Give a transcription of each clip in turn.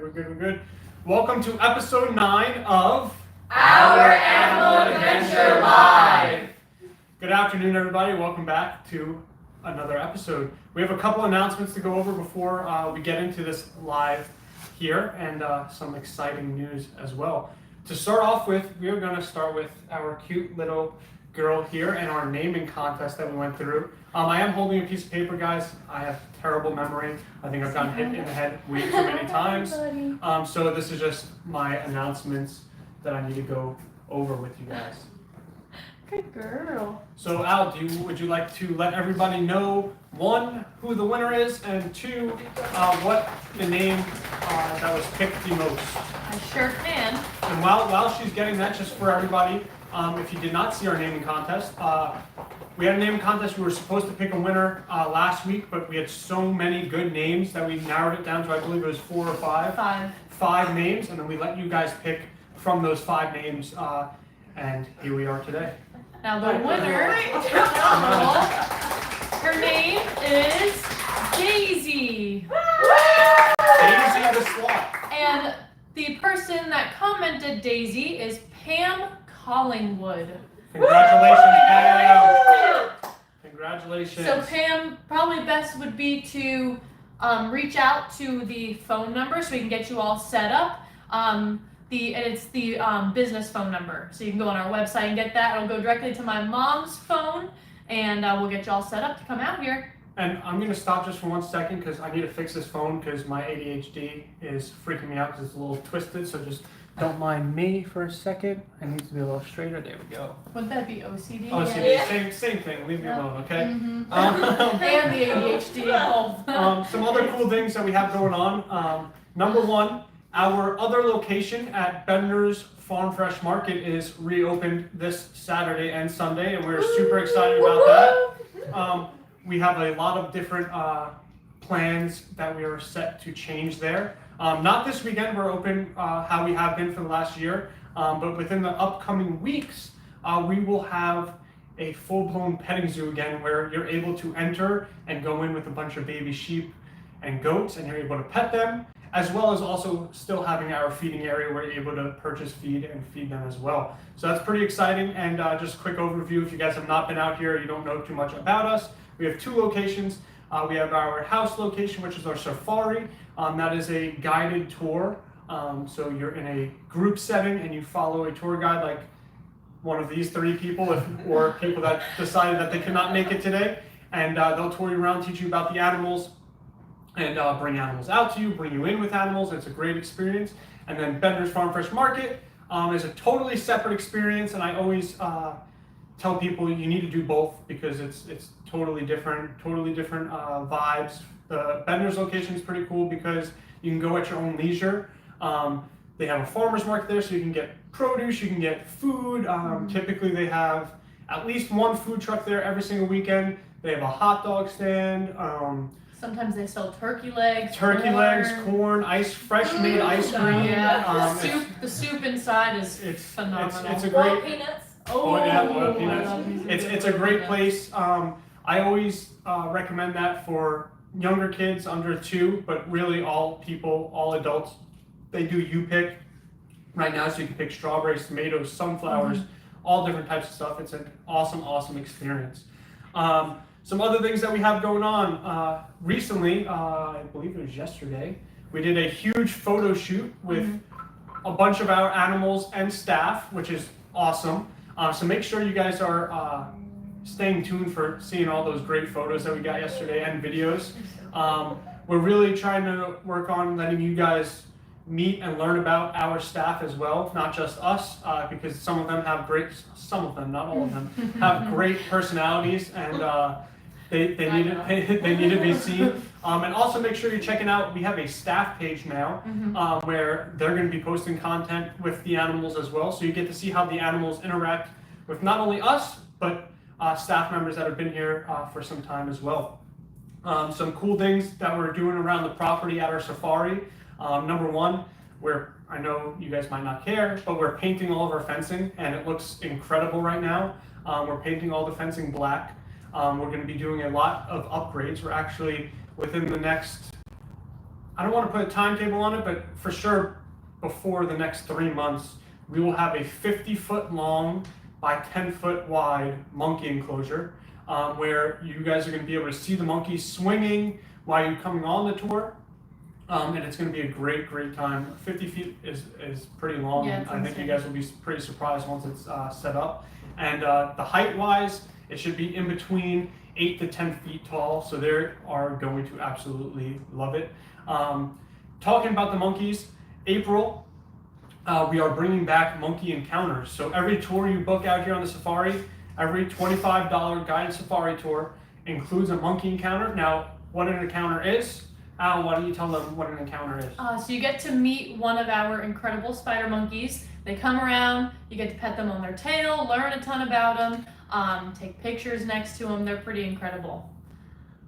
We're good. Welcome to episode 9 of Our Animal Adventure Live. Good afternoon, everybody. Welcome back to another episode. We have a couple announcements to go over before we get into this live here, and some exciting news as well. To start off with, we are going to start with our cute little girl here and our naming contest that we went through. I am holding a piece of paper, guys. I have terrible memory. I think I've gotten hit in the head way too many times. So this is just my announcements that I need to go over with you guys. Good girl. So Al, would you like to let everybody know, 1, who the winner is, and 2, what the name that was picked the most? I sure can. And while she's getting that, just for everybody, if you did not see our naming contest, we had a naming contest. We were supposed to pick a winner last week, but we had so many good names that we narrowed it down to, I believe it was 4 or 5. 5 names, and then we let you guys pick from those 5 names, and here we are today. Now the winner, her name is Daisy. Daisy the Sloth. And the person that commented Daisy is Pam Collingwood. Congratulations, Pam. Congratulations. So Pam, probably best would be to reach out to the phone number so we can get you all set up. It's the business phone number. So you can go on our website and get that. It'll go directly to my mom's phone, and we'll get you all set up to come out here. And I'm going to stop just for 1 second because I need to fix this phone because my ADHD is freaking me out because it's a little twisted. So just don't mind me for a second. I need to be a little straighter. There we go. Wouldn't that be OCD? OCD, Yeah. same thing. Leave me alone, okay? Mm-hmm. And the ADHD involved. Some other cool things that we have going on. Number 1, our other location at Bender's Farm Fresh Market is reopened this Saturday and Sunday, and we're super excited about that. We have a lot of different plans that we are set to change there. Not this weekend, we're open how we have been for the last year, but within the upcoming weeks, we will have a full-blown petting zoo again where you're able to enter and go in with a bunch of baby sheep and goats, and you're able to pet them, as well as also still having our feeding area where you're able to purchase feed and feed them as well. So that's pretty exciting. And just a quick overview, if you guys have not been out here, you don't know too much about us. We have 2 locations. We have our house location, which is our safari. That is a guided tour. So you're in a group setting and you follow a tour guide like one of these 3 people or people that decided that they cannot make it today. And they'll tour you around, teach you about the animals, and bring animals out to you, bring you in with animals. It's a great experience. And then Bender's Farm Fresh Market is a totally separate experience, and I always tell people you need to do both because it's totally different vibes. The Bender's location is pretty cool because you can go at your own leisure. They have a farmer's market there, so you can get produce, you can get food. Typically they have at least 1 food truck there every single weekend. They have a hot dog stand. Sometimes they sell turkey legs, corn, fresh made ice cream. Yeah, the soup inside is phenomenal. It's a great peanuts. Boiled peanuts. It's a great place. I always recommend that for younger kids under 2, but really all people, all adults. They do you-pick right now, so you can pick strawberries, tomatoes, sunflowers, all different types of stuff. It's an awesome experience. Some other things that we have going on. Recently, I believe it was yesterday, we did a huge photo shoot with a bunch of our animals and staff, which is awesome. So make sure you guys are staying tuned for seeing all those great photos that we got yesterday and videos. We're really trying to work on letting you guys meet and learn about our staff as well, not just us, because some of them, not all of them, have great personalities, and they need to be seen. And also make sure you're checking out, we have a staff page now where they're going to be posting content with the animals as well, so you get to see how the animals interact with not only us, but staff members that have been here for some time as well. Some cool things that we're doing around the property at our safari. Number 1, I know you guys might not care, but we're painting all of our fencing, and it looks incredible right now. We're painting all the fencing black. We're going to be doing a lot of upgrades. We're actually, within the next I don't want to put a timetable on it, but for sure, before the next 3 months, we will have a 50-foot long by 10-foot wide monkey enclosure, where you guys are going to be able to see the monkeys swinging while you're coming on the tour. And it's going to be a great time. 50 feet is pretty long. Yeah, it's I think insane. you guys will be pretty surprised once it's set up. And the height-wise, it should be in between 8 to 10 feet tall. So they are going to absolutely love it. Talking about the monkeys, April, we are bringing back monkey encounters. So every tour you book out here on the safari, every $25 guided safari tour includes a monkey encounter. Now, what an encounter is, Al, why don't you tell them what an encounter is? So you get to meet one of our incredible spider monkeys. They come around, you get to pet them on their tail, learn a ton about them, take pictures next to them. They're pretty incredible.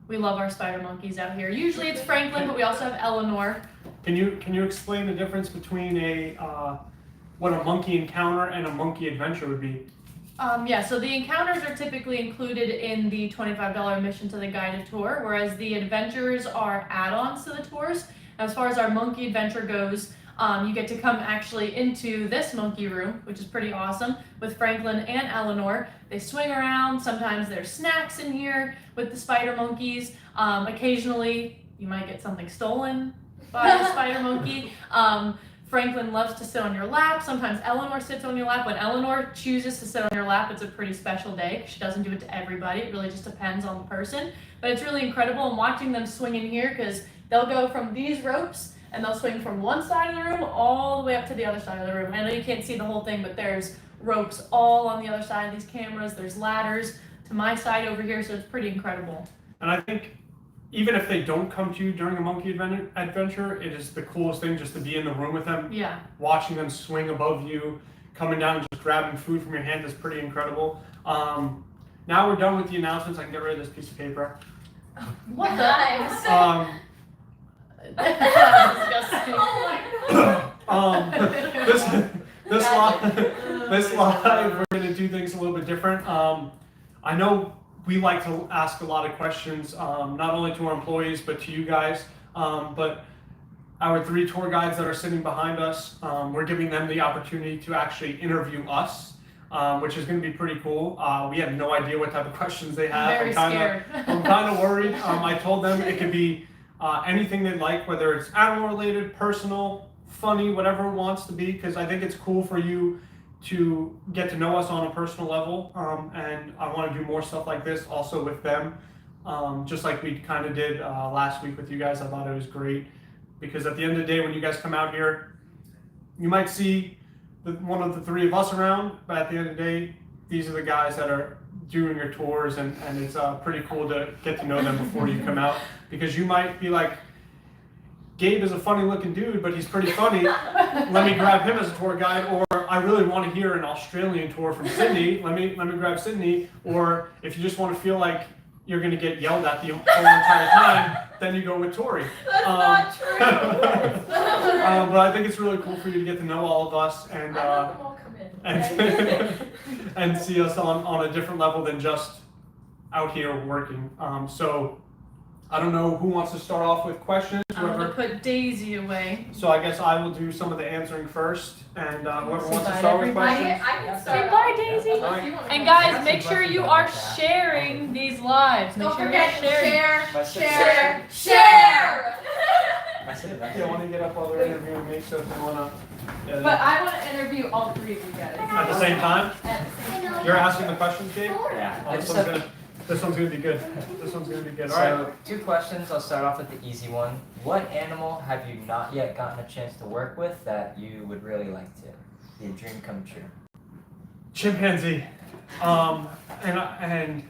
We love our spider monkeys out here. Usually it's Franklin, but we also have Eleanor. Can you explain the difference between what a monkey encounter and a monkey adventure would be? So the encounters are typically included in the $25 admission to the guided tour, whereas the adventures are add-ons to the tours. As far as our monkey adventure goes, you get to come actually into this monkey room, which is pretty awesome, with Franklin and Eleanor. They swing around. Sometimes there's snacks in here with the spider monkeys. Occasionally, you might get something stolen by a spider monkey. Franklin loves to sit on your lap. Sometimes Eleanor sits on your lap. When Eleanor chooses to sit on your lap, it's a pretty special day. She doesn't do it to everybody. It really just depends on the person. But it's really incredible. I'm watching them swing in here because they'll go from these ropes and they'll swing from one side of the room all the way up to the other side of the room. I know you can't see the whole thing, but there's ropes all on the other side of these cameras. There's ladders to my side over here, so it's pretty incredible. And I think even if they don't come to you during a monkey adventure, it is the coolest thing just to be in the room with them. Yeah. Watching them swing above you, coming down and just grabbing food from your hand is pretty incredible. Now we're done with the announcements. I can get rid of this piece of paper. What the? Nice. Disgusting. This live, we're going to do things a little bit different. I know we like to ask a lot of questions, not only to our employees, but to you guys. But our 3 tour guides that are sitting behind us, we're giving them the opportunity to actually interview us, which is going to be pretty cool. We have no idea what type of questions they have. Very scared. I'm kind of worried. I told them it could be anything they'd like, whether it's animal related, personal, funny, whatever it wants to be, because I think it's cool for you to get to know us on a personal level, and I want to do more stuff like this also with them, just like we kind of did last week with you guys. I thought it was great because at the end of the day, when you guys come out here, you might see one of the 3 of us around, but at the end of the day, these are the guys that are doing your tours, and it's pretty cool to get to know them before you come out, because you might be like, Gabe is a funny looking dude, but he's pretty funny. Let me grab him as a tour guide. Or I really want to hear an Australian tour from Sydney. Let me grab Sydney. Or if you just want to feel like you're going to get yelled at the whole entire time, then you go with Tori. That's not true. But I think it's really cool for you to get to know all of us and I let them all come in. and see us on a different level than just out here working. So I don't know who wants to start off with questions. I'm going to put Daisy away. So I guess I will do some of the answering first, and whoever wants to Bye, start with everybody. questions. I can start. Say bye, off. Daisy. Bye. And guys, make sure you are sharing these lives. Make Don't sure forget you're sharing. share. Share. You want to get up while they're interviewing me, so if you want to. But I want to interview all 3 of you guys. At the same time? At the same time. You're asking the questions, Gabe? Yeah. Oh, this one's gonna be good. This one's gonna be good. All right. So 2 questions. I'll start off with the easy one. What animal have you not yet gotten a chance to work with that you would really like to? Your dream come true. Chimpanzee. And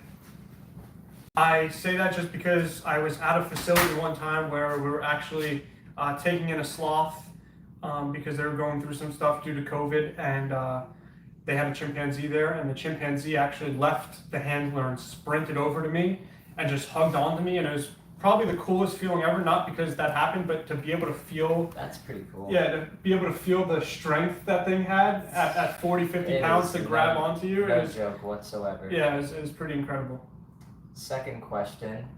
I say that just because I was at a facility one time where we were actually taking in a sloth because they were going through some stuff due to COVID, and they had a chimpanzee there, and the chimpanzee actually left the handler and sprinted over to me and just hugged onto me, and it was probably the coolest feeling ever, not because that happened, but to be able to feel, That's pretty cool. yeah, to be able to feel the strength that thing had at 40, 50 It pounds is to grab onto you. No It was, joke whatsoever. yeah, it was pretty incredible. Second question.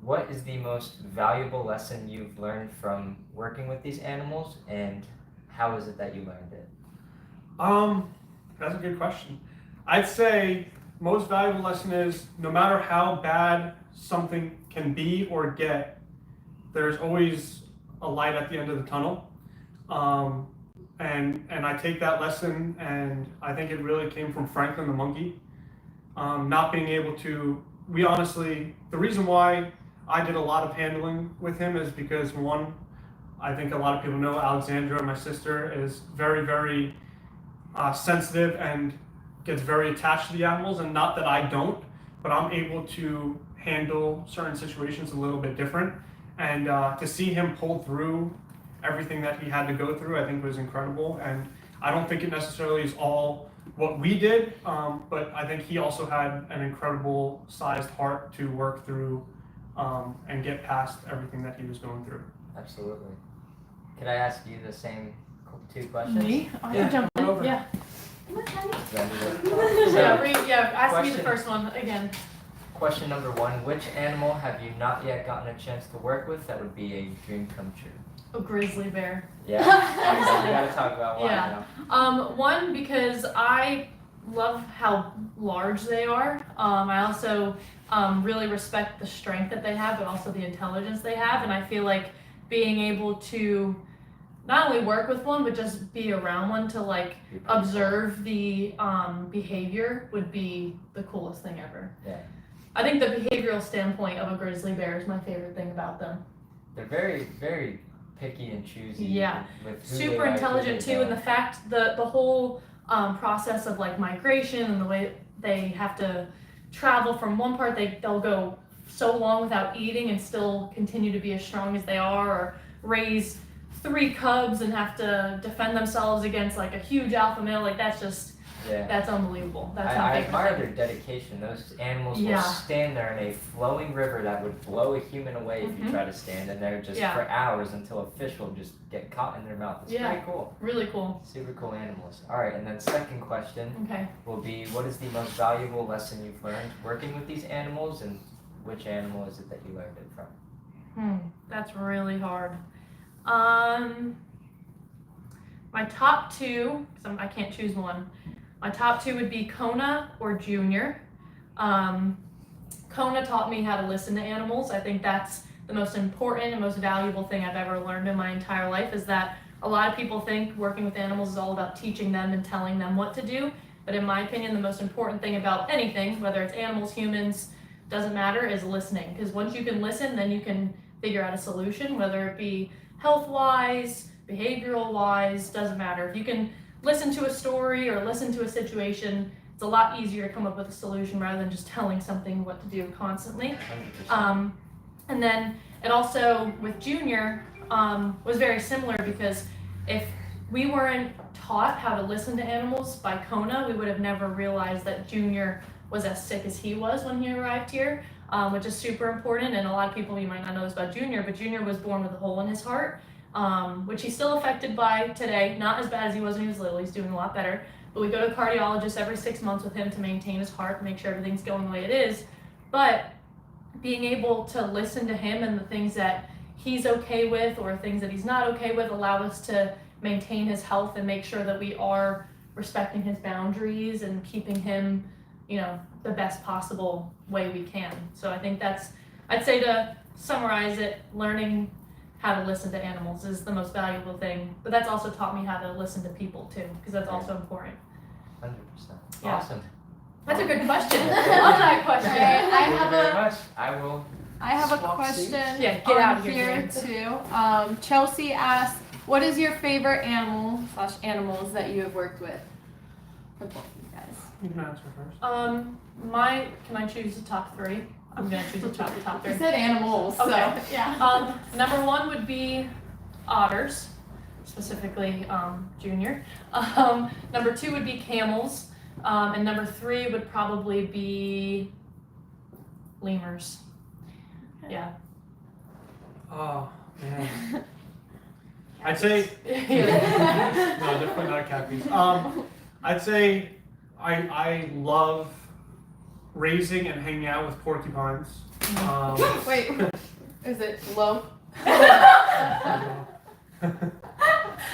what is the most valuable lesson you've learned from working with these animals, and how is it that you learned it? That's a good question. I'd say most valuable lesson is no matter how bad something can be or get, there's always a light at the end of the tunnel. And I take that lesson, and I think it really came from Franklin the monkey. Not being able to, the reason why I did a lot of handling with him is because one, I think a lot of people know Alexandra, my sister, is very, very sensitive and gets very attached to the animals, and not that I don't, but I'm able to handle certain situations a little bit different. And to see him pull through everything that he had to go through, I think was incredible. And I don't think it necessarily is all what we did, but I think he also had an incredible sized heart to work through and get past everything that he was going through. Absolutely. Could I ask you the same two questions? Me? I Yeah, can jump in. over. Yeah. So, Ask me the question- first one again. question number one, which animal have you not yet gotten a chance to work with that would be a dream come true? A grizzly bear. Yeah, we gotta talk about why Yeah. now. One, because I love how large they are. I also really respect the strength that they have, but also the intelligence they have. And I feel like being able to not only work with one, but just be around one to like Be pretty observe the behavior would be the coolest thing ever. Yeah. I think the behavioral standpoint of a grizzly bear is my favorite thing about them. They're very, very picky and choosy. Yeah. With who Super they like, who intelligent they too, and the don't. fact the whole process of like migration and the way they have to travel from one part, they'll go so long without eating and still continue to be as strong as they are, or raise 3 cubs and have to defend themselves against like a huge alpha male. Like that's unbelievable. That's my I favorite admire thing. their dedication. Those animals Yeah. will stand there in a flowing river that would blow a human away if you Mhm. try to stand in there just Yeah. for hours until a fish will just get caught in their mouth. It's Yeah. pretty cool. Really cool. Super cool animals. Alright, and then second question Okay. will be, what is the most valuable lesson you've learned working with these animals, and which animal is it that you learned it from? That's really hard. My top two, because I can't choose one. My top two would be Kona or Junior. Kona taught me how to listen to animals. I think that's the most important and most valuable thing I've ever learned in my entire life, is that a lot of people think working with animals is all about teaching them and telling them what to do. But in my opinion, the most important thing about anything, whether it's animals, humans, doesn't matter, is listening. Because once you can listen, then you can figure out a solution, whether it be health-wise, behavioral-wise, doesn't matter. If you can listen to a story or listen to a situation, it's a lot easier to come up with a solution rather than just telling something what to do constantly. 100%. And then it also, with Junior, was very similar, because if we weren't taught how to listen to animals by Kona, we would have never realized that Junior was as sick as he was when he arrived here, which is super important. And a lot of people, you might not know this about Junior, but Junior was born with a hole in his heart, which he's still affected by today. Not as bad as he was when he was little. He's doing a lot better. But we go to a cardiologist every 6 months with him to maintain his heart, make sure everything's going the way it is. But being able to listen to him and the things that he's okay with or things that he's not okay with allow us to maintain his health and make sure that we are respecting his boundaries and keeping him, the best possible way we can. So I think I'd say, to summarize it, learning how to listen to animals is the most valuable thing. But that's also taught me how to listen to people too, because that's also important. 100%. Yeah. Awesome. That's a good question. I love that question. Okay, I Thank you have very a much. I have a Swap seats? Yeah, get out of here, too. Chelsea asked, "What is your favorite animal/animals that you have worked with?" For both of you guys. You can answer first. Can I choose the top 3? I'm gonna choose the top You 3. said animals, so Okay. yeah. Number 1 would be otters, specifically Junior. Number 2 would be camels, and number 3 would probably be lemurs. Yeah. Oh, man. I'd say, Yeah. no, definitely not a cat piece. I'd say I love raising and hanging out with porcupines. Wait, is it low?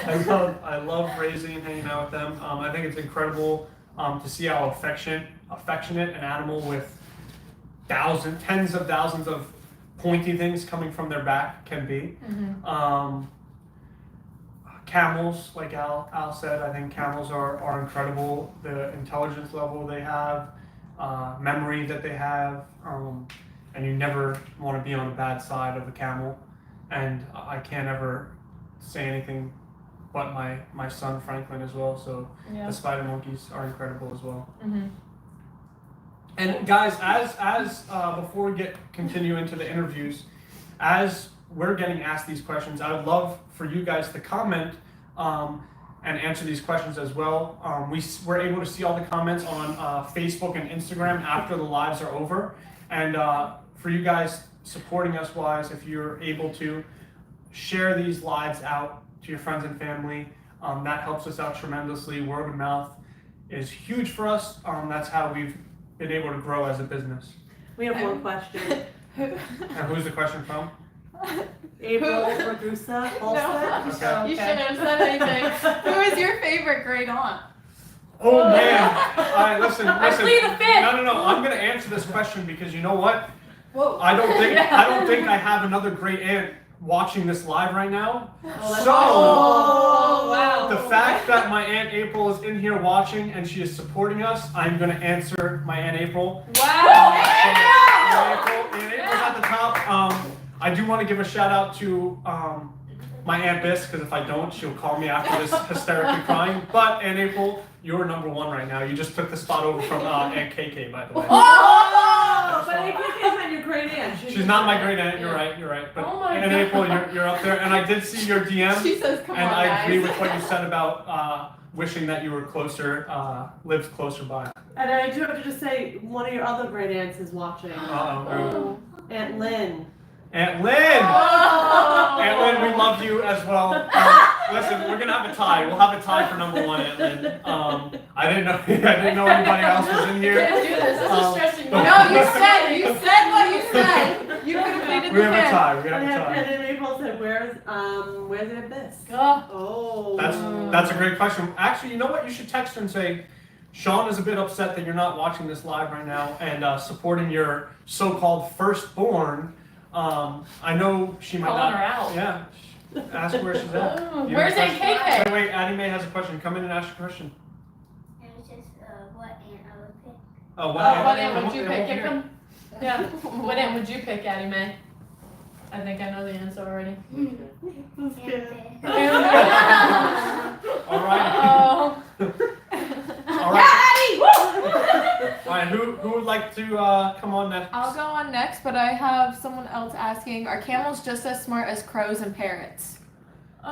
I love raising and hanging out with them. I think it's incredible to see how affectionate an animal with tens of thousands of pointy things coming from their back can be. Camels, like Al said, I think camels are incredible. The intelligence level they have, memory that they have, and you never want to be on the bad side of a camel. And I can't ever say anything but my son Franklin as well. So the spider monkeys are incredible as well. And guys, as before we continue into the interviews, as we're getting asked these questions, I would love for you guys to comment and answer these questions as well. We're able to see all the comments on Facebook and Instagram after the lives are over. And for you guys supporting us wise, if you're able to share these lives out to your friends and family, that helps us out tremendously. Word of mouth is huge for us. That's how we've been able to grow as a business. We have one question. And who's the question from? April Ragusa, Olsen. Okay. You shouldn't have said anything. Who is your favorite great aunt? Oh man! All right, listen. I plead the fifth. No. I'm gonna answer this question because you know what? Whoa. I don't think I have another great aunt watching this live right now. So wow. the fact that my Aunt April is in here watching and she is supporting us, I'm gonna answer my Aunt April. Wow. Aunt April's at the top. I do want to give a shout out to my Aunt Biss, because if I don't, she'll call me after this hysterically crying. But Aunt April, you're number one right now. You just took the spot over from Aunt KK, by the way. Oh, but Aunt Kiki is not your great aunt. She's not my great aunt. You're right. But Oh my Aunt God. April, you're up there. And I did see your DM, She says, come and on, I guys. agree with what you said about wishing that you were closer, lived closer by. And I do have to just say, one of your other great aunts is watching. Uh-oh. Aunt Lynn. Aunt Lynn! Oh. Aunt Lynn, we love you as well. Listen, we're gonna have a tie. We'll have a tie for number one, Aunt Lynn. I didn't know anybody else was in here. Can't do this. This is stressing me No, out. No, you said what you said. You could have pleaded We the have a fifth. tie. We have And a tie. then April said, where's Aunt Biss? Oh. Oh. That's a great question. Actually, you know what? You should text her and say, Sean is a bit upset that you're not watching this live right now and supporting your so-called firstborn. I know she might Calling not. her out. Yeah. Ask her where she's at. Oh, You where's have a Aunt question? KK? Wait, Addie Mae has a question. Come in and ask your question. It was just what aunt I would pick. Oh, What aunt would you pick? Give them. Yeah. What aunt would you pick, Addie Mae? I think I know the answer already. That's good. All right. Oh. All right. All right. Who would like to come on next? I'll go on next, but I have someone else asking, are camels just as smart as crows and parrots?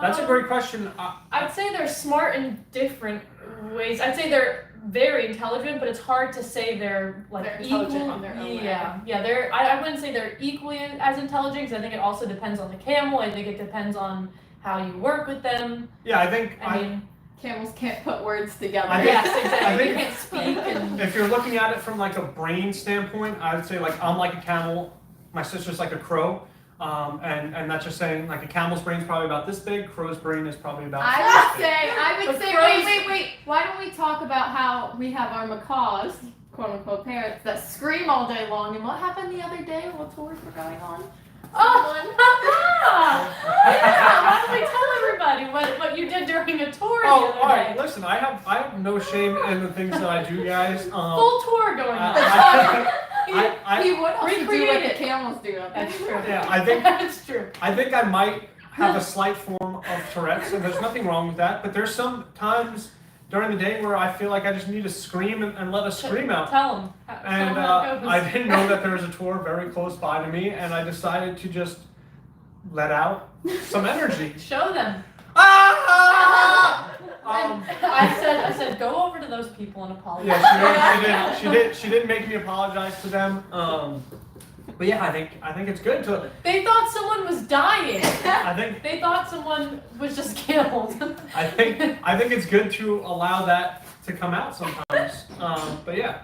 That's a great question. I'd say they're smart in different ways. I'd say they're very intelligent, but it's hard to say they're like They're intelligent equal. on their own Yeah. They're. I wouldn't say they're equally as intelligent, because I think it also depends on the camel. I think it depends on how you work with them. Yeah, I think. I mean, Camels can't put words together. I think- yes, exactly. I They think- can't speak and. If you're looking at it from like a brain standpoint, I would say like I'm like a camel, my sister's like a crow, and that's just saying like a camel's brain's probably about this big, crow's brain is probably about I this would But say, crows- wait. Why don't we talk about how we have our macaws, quote unquote parrots, that scream all day long? And what happened the other day? What tours were going on? Yeah. Why don't we tell everybody what you did during a tour the Oh, other all right. day? Listen, I have no shame in the things that I do, guys. Full tour going on. He would also do Recreate what the it. camels do. That's true. Yeah, I think That's true. I might have a slight form of Tourette's, and there's nothing wrong with that. But there's some times during the day where I feel like I just need to scream and let a scream out. Tell them. And I didn't know that there was a tour very close by to me, and I decided to just let out some energy. Show them. Ah! I said, go over to those people and apologize. Yeah, she did make me apologize to them. But yeah, I think it's good to. They thought someone was dying. I think They thought someone was just killed. I think it's good to allow that to come out sometimes. But yeah.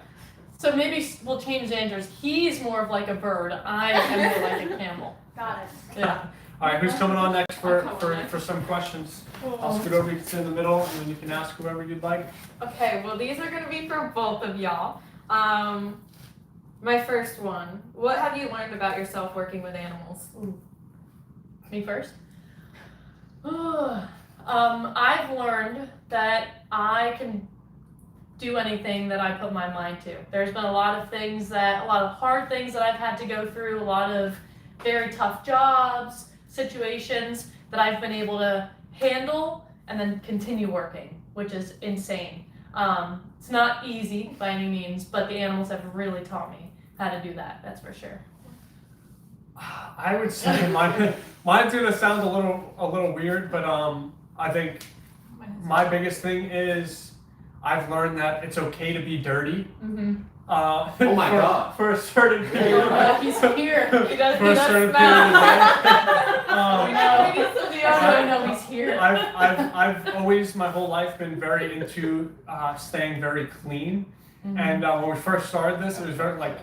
So maybe we'll change the answers. He's more of like a bird. I am more like a camel. Got it. Yeah. All right, who's coming on next for some questions? I'll scoot over, you can sit in the middle, and then you can ask whoever you'd like. Okay, well these are gonna be for both of y'all. My first one. What have you learned about yourself working with animals? Me first. I've learned that I can do anything that I put my mind to. There's been a lot of hard things that I've had to go through, a lot of very tough jobs, situations that I've been able to handle and then continue working, which is insane. It's not easy by any means, but the animals have really taught me how to do that, that's for sure. I would say mine's gonna sound a little weird, but I think my biggest thing is I've learned that it's okay to be dirty. Mm-hmm. Oh my God. For a certain period. He's here. He does, For a certain period of time. I know he's here. I've always my whole life been very into staying very clean, and when we first started this, it was very like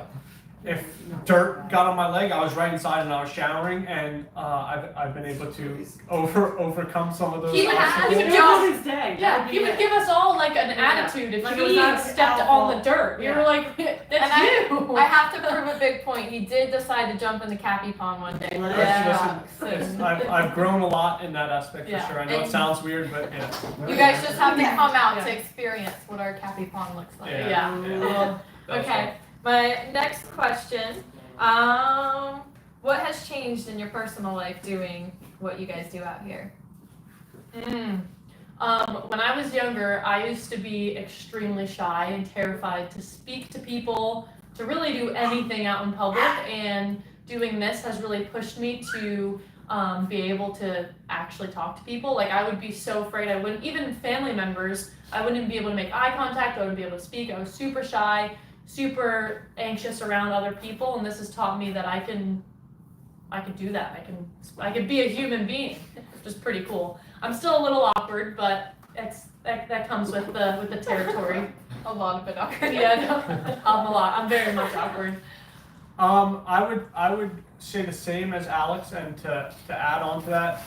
if dirt got on my leg, I was right inside and I was showering, and I've been able to overcome some of those He would obstacles. His day. Yeah, he would give us all like an attitude if Like he it was not stepped helpful. on the dirt. We were like, that's And you. I have to prove a big point. He did decide to jump in the Cappy Pond one day. Yeah. Listen, I've grown a lot in that aspect for Yeah. sure. I know it And- sounds weird, but yeah. You guys just have to come out Yeah. to experience what our Cappy Pond looks like. Yeah. Yeah. Okay, my next question. What has changed in your personal life doing what you guys do out here? When I was younger, I used to be extremely shy and terrified to speak to people, to really do anything out in public, and doing this has really pushed me to be able to actually talk to people. Like, I would be so afraid, even family members, I wouldn't be able to make eye contact, I wouldn't be able to speak. I was super shy, super anxious around other people, and this has taught me that I can do that. I can be a human being, which is pretty cool. I'm still a little awkward, but that comes with the territory. A lot of it awkward. Yeah, no, I'm very much awkward. I would say the same as Alex, and to add on to that,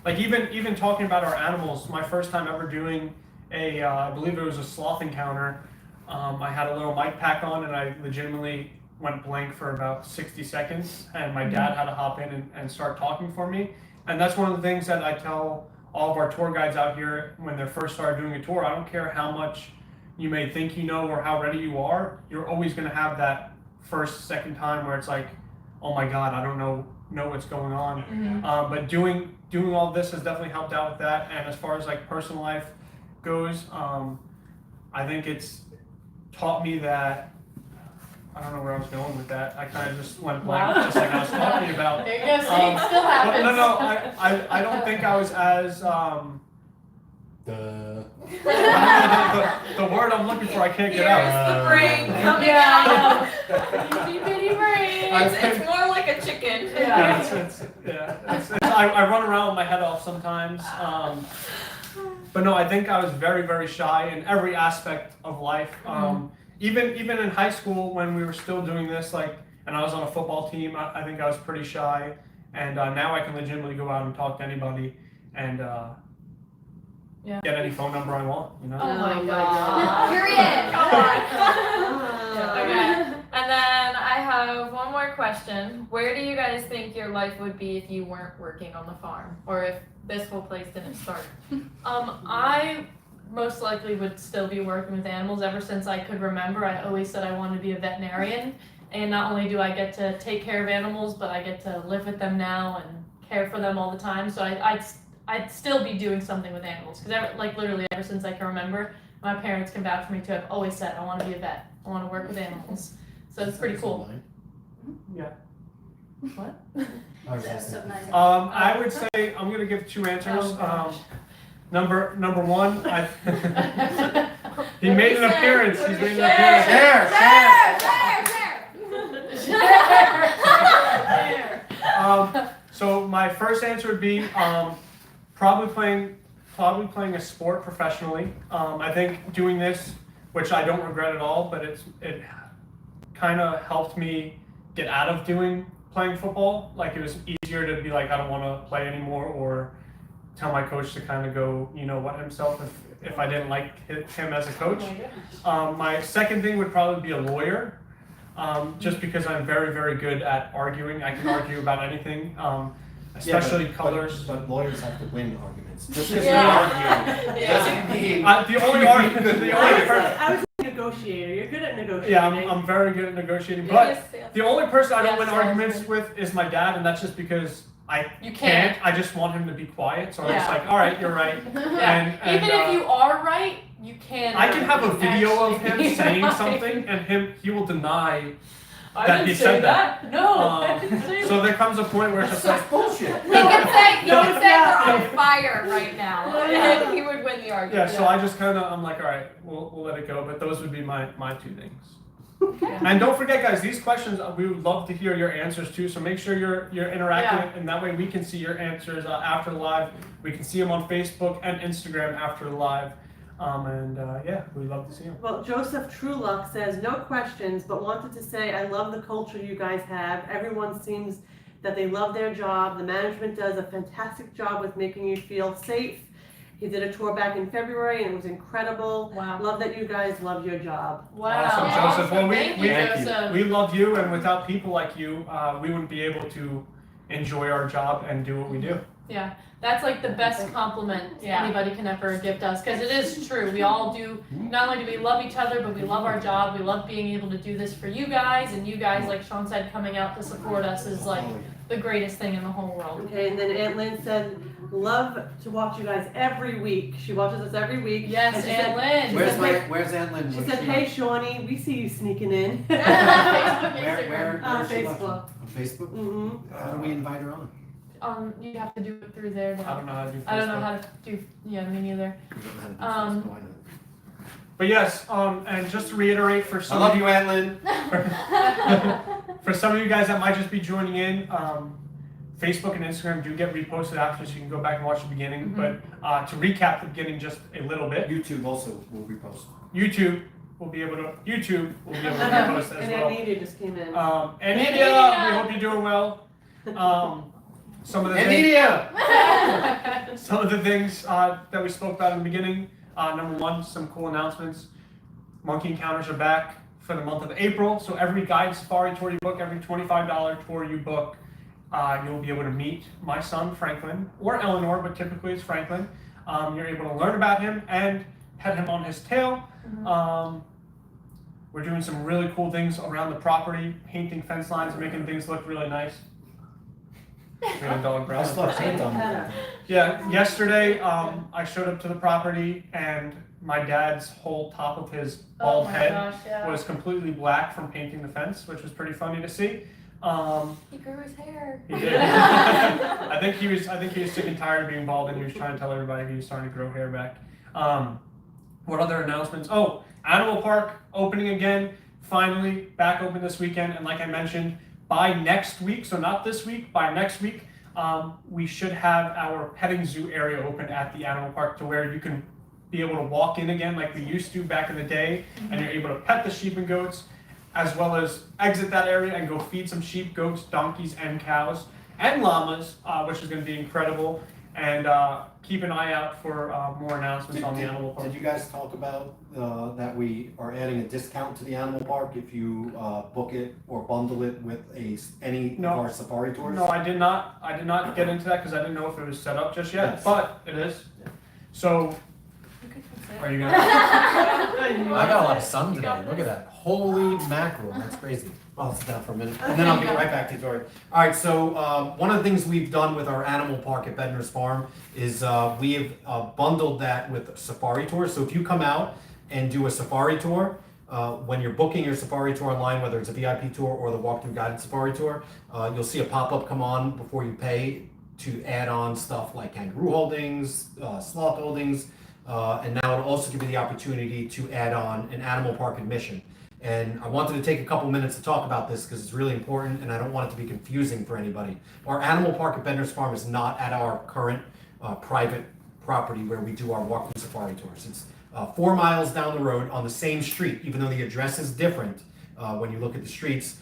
like even talking about our animals, my first time ever doing I believe it was a sloth encounter. I had a little mic pack on, and I legitimately went blank for about 60 seconds, and my dad had to hop in and start talking for me. And that's one of the things that I tell all of our tour guides out here when they first start doing a tour. I don't care how much you may think you know or how ready you are, you're always going to have that second time where it's like, oh my God, I don't know what's going on. Mm-hmm. But doing all this has definitely helped out with that. And as far as like personal life goes, I think it's taught me that, I don't know where I was going with that. I kind of just went blank, just like I was talking about. There you go, see, it still But happens. no, I don't think I was as, the word I'm looking for, I can't get out. Here's the brain coming Yeah, out. Itty bitty brain. It's more like a chicken. I run around with my head off sometimes. But no, I think I was very, very shy in every aspect of life. Even in high school when we were still doing this, and I was on a football team, I think I was pretty shy. And now I can legitimately go out and talk to anybody and get any phone number I want. You know. Oh my God. Period. Come on. Okay. Okay. And then I have one more question. Where do you guys think your life would be if you weren't working on the farm, or if this whole place didn't start? I most likely would still be working with animals. Ever since I could remember, I always said I wanted to be a veterinarian. And not only do I get to take care of animals, but I get to live with them now and care for them all the time. So I'd still be doing something with animals. Because literally ever since I can remember, my parents can vouch for me too. I've always said I want to be a vet. I want to work with animals. So it's pretty cool. Yeah. What? That's so nice. I would say I'm gonna give two answers. Oh, gosh. Number one, he made an appearance. He's made an Share, appearance. So my first answer would be probably playing a sport professionally. I think doing this which I don't regret at all. But it kind of helped me get out of playing football. Like it was easier to be like, I don't want to play anymore, or tell my coach to kind of go, himself if I didn't like him as a coach. My second thing would probably be a lawyer, just because I'm very, very good at arguing. I can argue about anything, especially colors. But lawyers have to win arguments. Just Yeah. doesn't mean. The only argument, I was a negotiator. You're good at negotiating. yeah, I'm very good at negotiating, You but just stand- the only person I don't Yeah, win salesman. arguments with is my dad, and that's just because I You can't. can't. I just want him to be quiet, so I'm just Yeah. like, all right, you're right. Yeah. And Even if you are right, you can't. I can have a video of actually him be saying right. something, and he will deny. I that didn't he say said that. No, I didn't say So there comes a point where it's just like, That's bullshit. He could say we're on fire right now, and he would win the yeah. argument. So I just I'm like, all right, we'll let it go. But those would be my two things. And don't forget, guys, these questions we would love to hear your answers too. So make sure you're interacting, and that way we can see your answers after the live. We can see them on Facebook and Instagram after the live. We'd love to see them. Well, Joseph Trueluck says, no questions, but wanted to say I love the culture you guys have. Everyone seems that they love their job. The management does a fantastic job with making you feel safe. He did a tour back in February and it was incredible. Wow. Love that you guys love your job. Wow. Awesome, Joseph. Well, Thank you, Thank you. Joseph. We love you, and without people like you, we wouldn't be able to enjoy our job and do what we do. Yeah, that's like the best compliment Yeah. anybody can ever give us, because it is true. We all do. Not only do we love each other, but we love our job. We love being able to do this for you guys, and you guys, like Sean said, coming out to support us is like the greatest thing in the whole world. Okay, and then Aunt Lynn said, love to watch you guys every week. She watches us every week. Yes, And she Aunt said- Lynn. Where's Aunt Lynn? She What's said, hey Shawnee, we see you sneaking in. Facebook, Where On is she watching? Facebook. On Facebook? Mm-hmm. How do we invite her on? You have to do it through there I now. don't know how to do Facebook. I don't know how to do. Yeah, me neither. We don't know how to do Um, Facebook. Why not? But yes, and just to reiterate for I some love of you, Aunt Lynn. for some of you guys that might just be joining in, Facebook and Instagram do get reposted after, so you can go back and watch the beginning. Mhm. But to recap the beginning just a little bit, YouTube also will repost. YouTube will be able to repost as And well. Anita just came in. And India, we hope you're doing well. Some of the things, India! some of the things that we spoke about in the beginning. Number one, some cool announcements. Monkey Encounters are back for the month of April. So every guide safari tour you book, every $25 tour you book, you'll be able to meet my son Franklin or Eleanor, but typically it's Franklin. You're able to learn about him and pet him on his tail. We're doing some really cool things around the property, painting fence lines, making things look really nice. We had a dog I growling. still have on Hannah. Yeah, yesterday I showed up to the property and my dad's whole top of his Oh bald my head gosh, yeah. was completely black from painting the fence, which was pretty funny to see. He grew his hair. He did. I think he was sick and tired of being bald, and he was trying to tell everybody he was starting to grow hair back. What other announcements? Oh, Animal Park opening again, finally back open this weekend. And like I mentioned, by next week, so not this week, by next week, we should have our petting zoo area open at the Animal Park to where you can be able to walk in again like we used to back in the day, and you're able to pet the sheep and goats, as well as exit that area and go feed some sheep, goats, donkeys, and cows, and llamas, which is going to be incredible. And keep an eye out for more announcements on the Animal Park. Did you guys talk about that we are adding a discount to the animal park if you book it or bundle it with any No. of our safari tours? No, I did not get into that because I didn't know if it was set up just yet, Yes. but it is. So, are you gonna? I got a lot of sun today. Look at that. Holy mackerel. That's crazy. I'll sit down for a minute, and then I'll get right back to the story. All right, so one of the things we've done with our animal park at Bedner's Farm is we have bundled that with safari tours. So if you come out and do a safari tour, when you're booking your safari tour online, whether it's a VIP tour or the walkthrough guided safari tour, you'll see a pop-up come on before you pay to add on stuff like kangaroo holdings, sloth holdings, and now it'll also give you the opportunity to add on an animal park admission. And I wanted to take a couple minutes to talk about this because it's really important and I don't want it to be confusing for anybody. Our animal park at Bedner's Farm is not at our current private property where we do our walkthrough safari tours. It's 4 miles down the road on the same street, even though the address is different. When you look at the streets,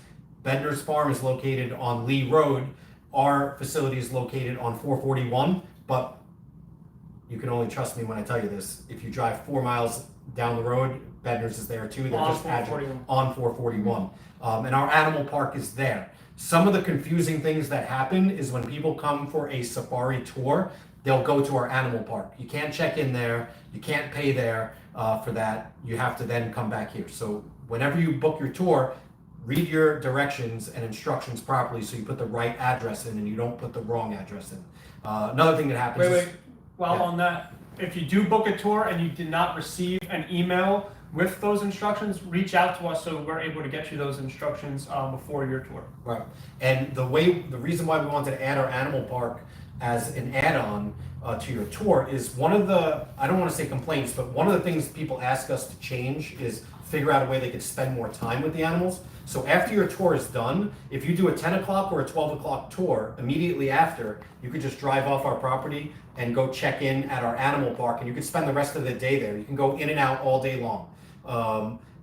Bedner's Farm is located on Lee Road. Our facility is located on 441, but you can only trust me when I tell you this. If you drive 4 miles down the road, Bedner's is there too. They're On just 441. on 441. And our animal park is there. Some of the confusing things that happen is when people come for a safari tour, they'll go to our animal park. You can't check in there. You can't pay there for that. You have to then come back here. So whenever you book your tour, read your directions and instructions properly so you put the right address in and you don't put the wrong address in. Another thing that happens is, While Yeah. on that, if you do book a tour and you did not receive an email with those instructions, reach out to us so we're able to get you those instructions before your tour. right. And the reason why we wanted to add our animal park as an add-on to your tour is one of the, I don't want to say complaints, but one of the things people ask us to change is figure out a way they could spend more time with the animals. So after your tour is done, if you do a 10 o'clock or a 12 o'clock tour, immediately after, you could just drive off our property and go check in at our animal park, and you could spend the rest of the day there. You can go in and out all day long.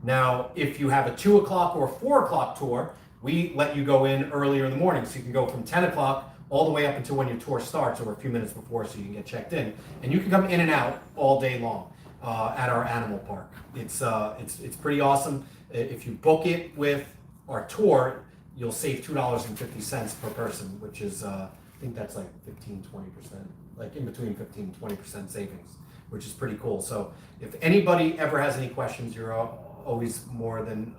Now, if you have a 2 o'clock or 4 o'clock tour, we let you go in earlier in the morning. So you can go from 10 o'clock all the way up until when your tour starts, or a few minutes before, so you can get checked in. And you can come in and out all day long at our animal park. It's pretty awesome. If you book it with our tour, you'll save $2.50 per person, which is, I think that's like 15-20%, like in between 15-20% savings, which is pretty cool. So if anybody ever has any questions, you're always more than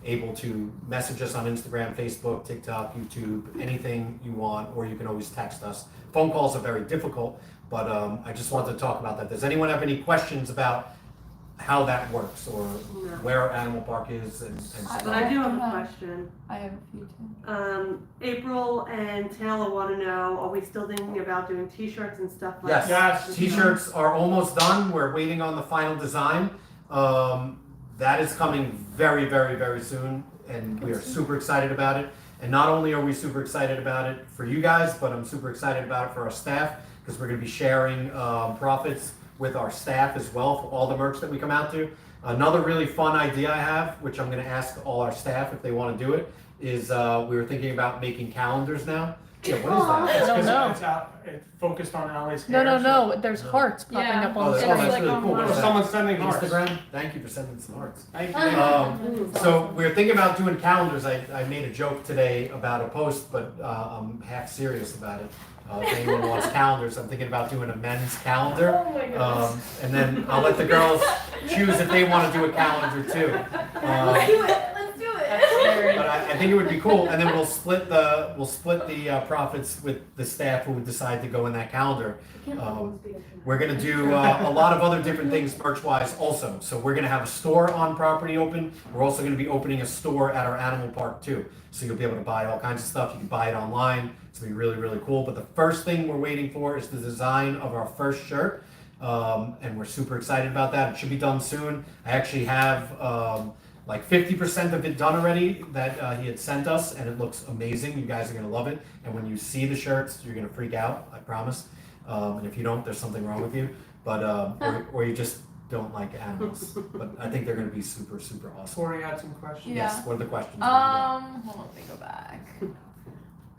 able to message us on Instagram, Facebook, TikTok, YouTube, anything you want, or you can always text us. Phone calls are very difficult, but I just wanted to talk about that. Does anyone have any questions about how that works, or where our animal park is and stuff? But I do have a question. I have a few too. April and Taylor want to know, are we still thinking about doing t-shirts and stuff like Yes. that? Yes. T-shirts are almost done. We're waiting on the final design. That is coming very, very, very soon, and we are super excited about it. And not only are we super excited about it for you guys, but I'm super excited about it for our staff, because we're going to be sharing profits with our staff as well for all the merch that we come out to. Another really fun idea I have, which I'm going to ask all our staff if they want to do it, is we were thinking about making calendars now. Yeah, what is that? It's don't 'cause know. it's out. It's focused on Allie's No, hair. no, so- no. There's hearts popping Yeah. up Oh, on the that's, It's screen. that's really cool. What Oh, is that? someone's sending hearts. Instagram? Thank you for sending some hearts. Thank you. So we're thinking about doing calendars. I made a joke today about a post, but I'm half serious about it. If anyone wants calendars, I'm thinking about doing a men's calendar. Oh my goodness. And then I'll let the girls choose if they want to do a calendar too. Let's do it. Let's do it. But I think it would be cool, and then we'll split the profits with the staff who would decide to go in that calendar. We're gonna do a lot of other different things merch-wise also. So we're gonna have a store on property open. We're also gonna be opening a store at our animal park too. So you'll be able to buy all kinds of stuff. You can buy it online. It's gonna be really, really cool. But the first thing we're waiting for is the design of our first shirt. And we're super excited about that. It should be done soon. I actually have like 50% of it done already that he had sent us, and it looks amazing. You guys are gonna love it. And when you see the shirts, you're gonna freak out, I promise. And if you don't, there's something wrong with you. But or you just don't like animals. But I think they're gonna be super, super awesome. Tori had some questions. Yeah. Yes. What are the questions? Hold on, let me go back.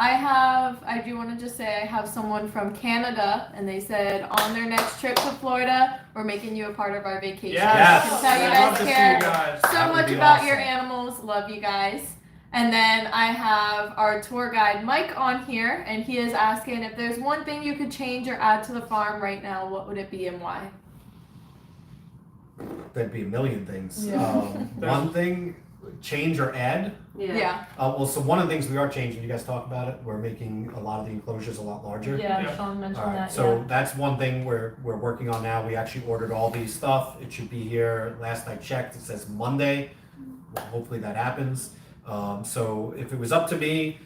I do want to just say I have someone from Canada, and they said on their next trip to Florida, we're making you a part of our vacation. Yes. That's how you I'd guys love to see care you guys. so That would much be about your awesome. animals. Love you guys. And then I have our tour guide Mike on here, and he is asking if there's one thing you could change or add to the farm right now, what would it be and why? There'd be a million things. Yeah. One thing, change or add. Yeah. Well, so one of the things we are changing, you guys talk about it, we're making a lot of the enclosures a lot larger. Yeah, Yeah. Sean mentioned Alright, that. so that's one thing we're working on now. We actually ordered all these stuff. It should be here, last I checked, it says Monday. Well, hopefully that happens. So if it was up to me,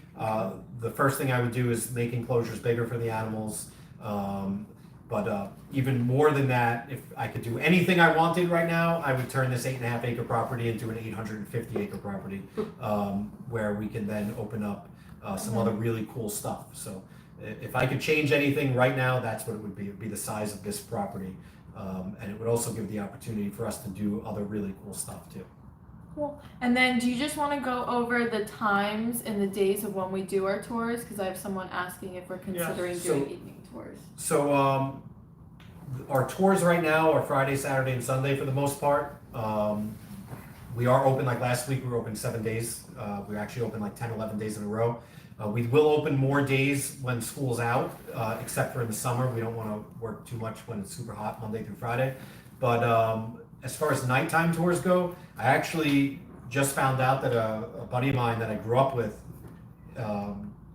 the first thing I would do is make enclosures bigger for the animals. But even more than that, if I could do anything I wanted right now, I would turn this 8.5 acre property into an 850 acre property, where we can then open up some other really cool stuff. So if I could change anything right now, that's what it would be. It would be the size of this property. And it would also give the opportunity for us to do other really cool stuff too. Cool. And then do you just want to go over the times and the days of when we do our tours? Because I have someone asking if we're considering So- doing evening tours. So our tours right now are Friday, Saturday, and Sunday for the most part. We are open, like last week we were open 7 days. We were actually open like 10, 11 days in a row. We will open more days when school's out, except for in the summer. We don't want to work too much when it's super hot Monday through Friday. But as far as nighttime tours go, I actually just found out that a buddy of mine that I grew up with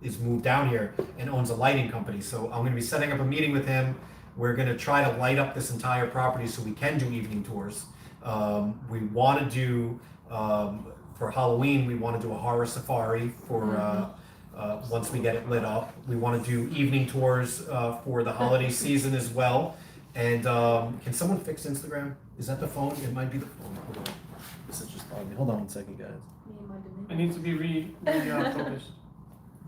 is moved down here and owns a lighting company. So I'm going to be setting up a meeting with him. We're going to try to light up this entire property so we can do evening tours. We want to do, for Halloween, we want to do a horror safari for once we get it lit up. We want to do evening tours for the holiday season as well. And can someone fix Instagram? Is that the phone? It might be the phone. Hold on. This is just on me. Hold on 1 second, guys. It needs to be focused.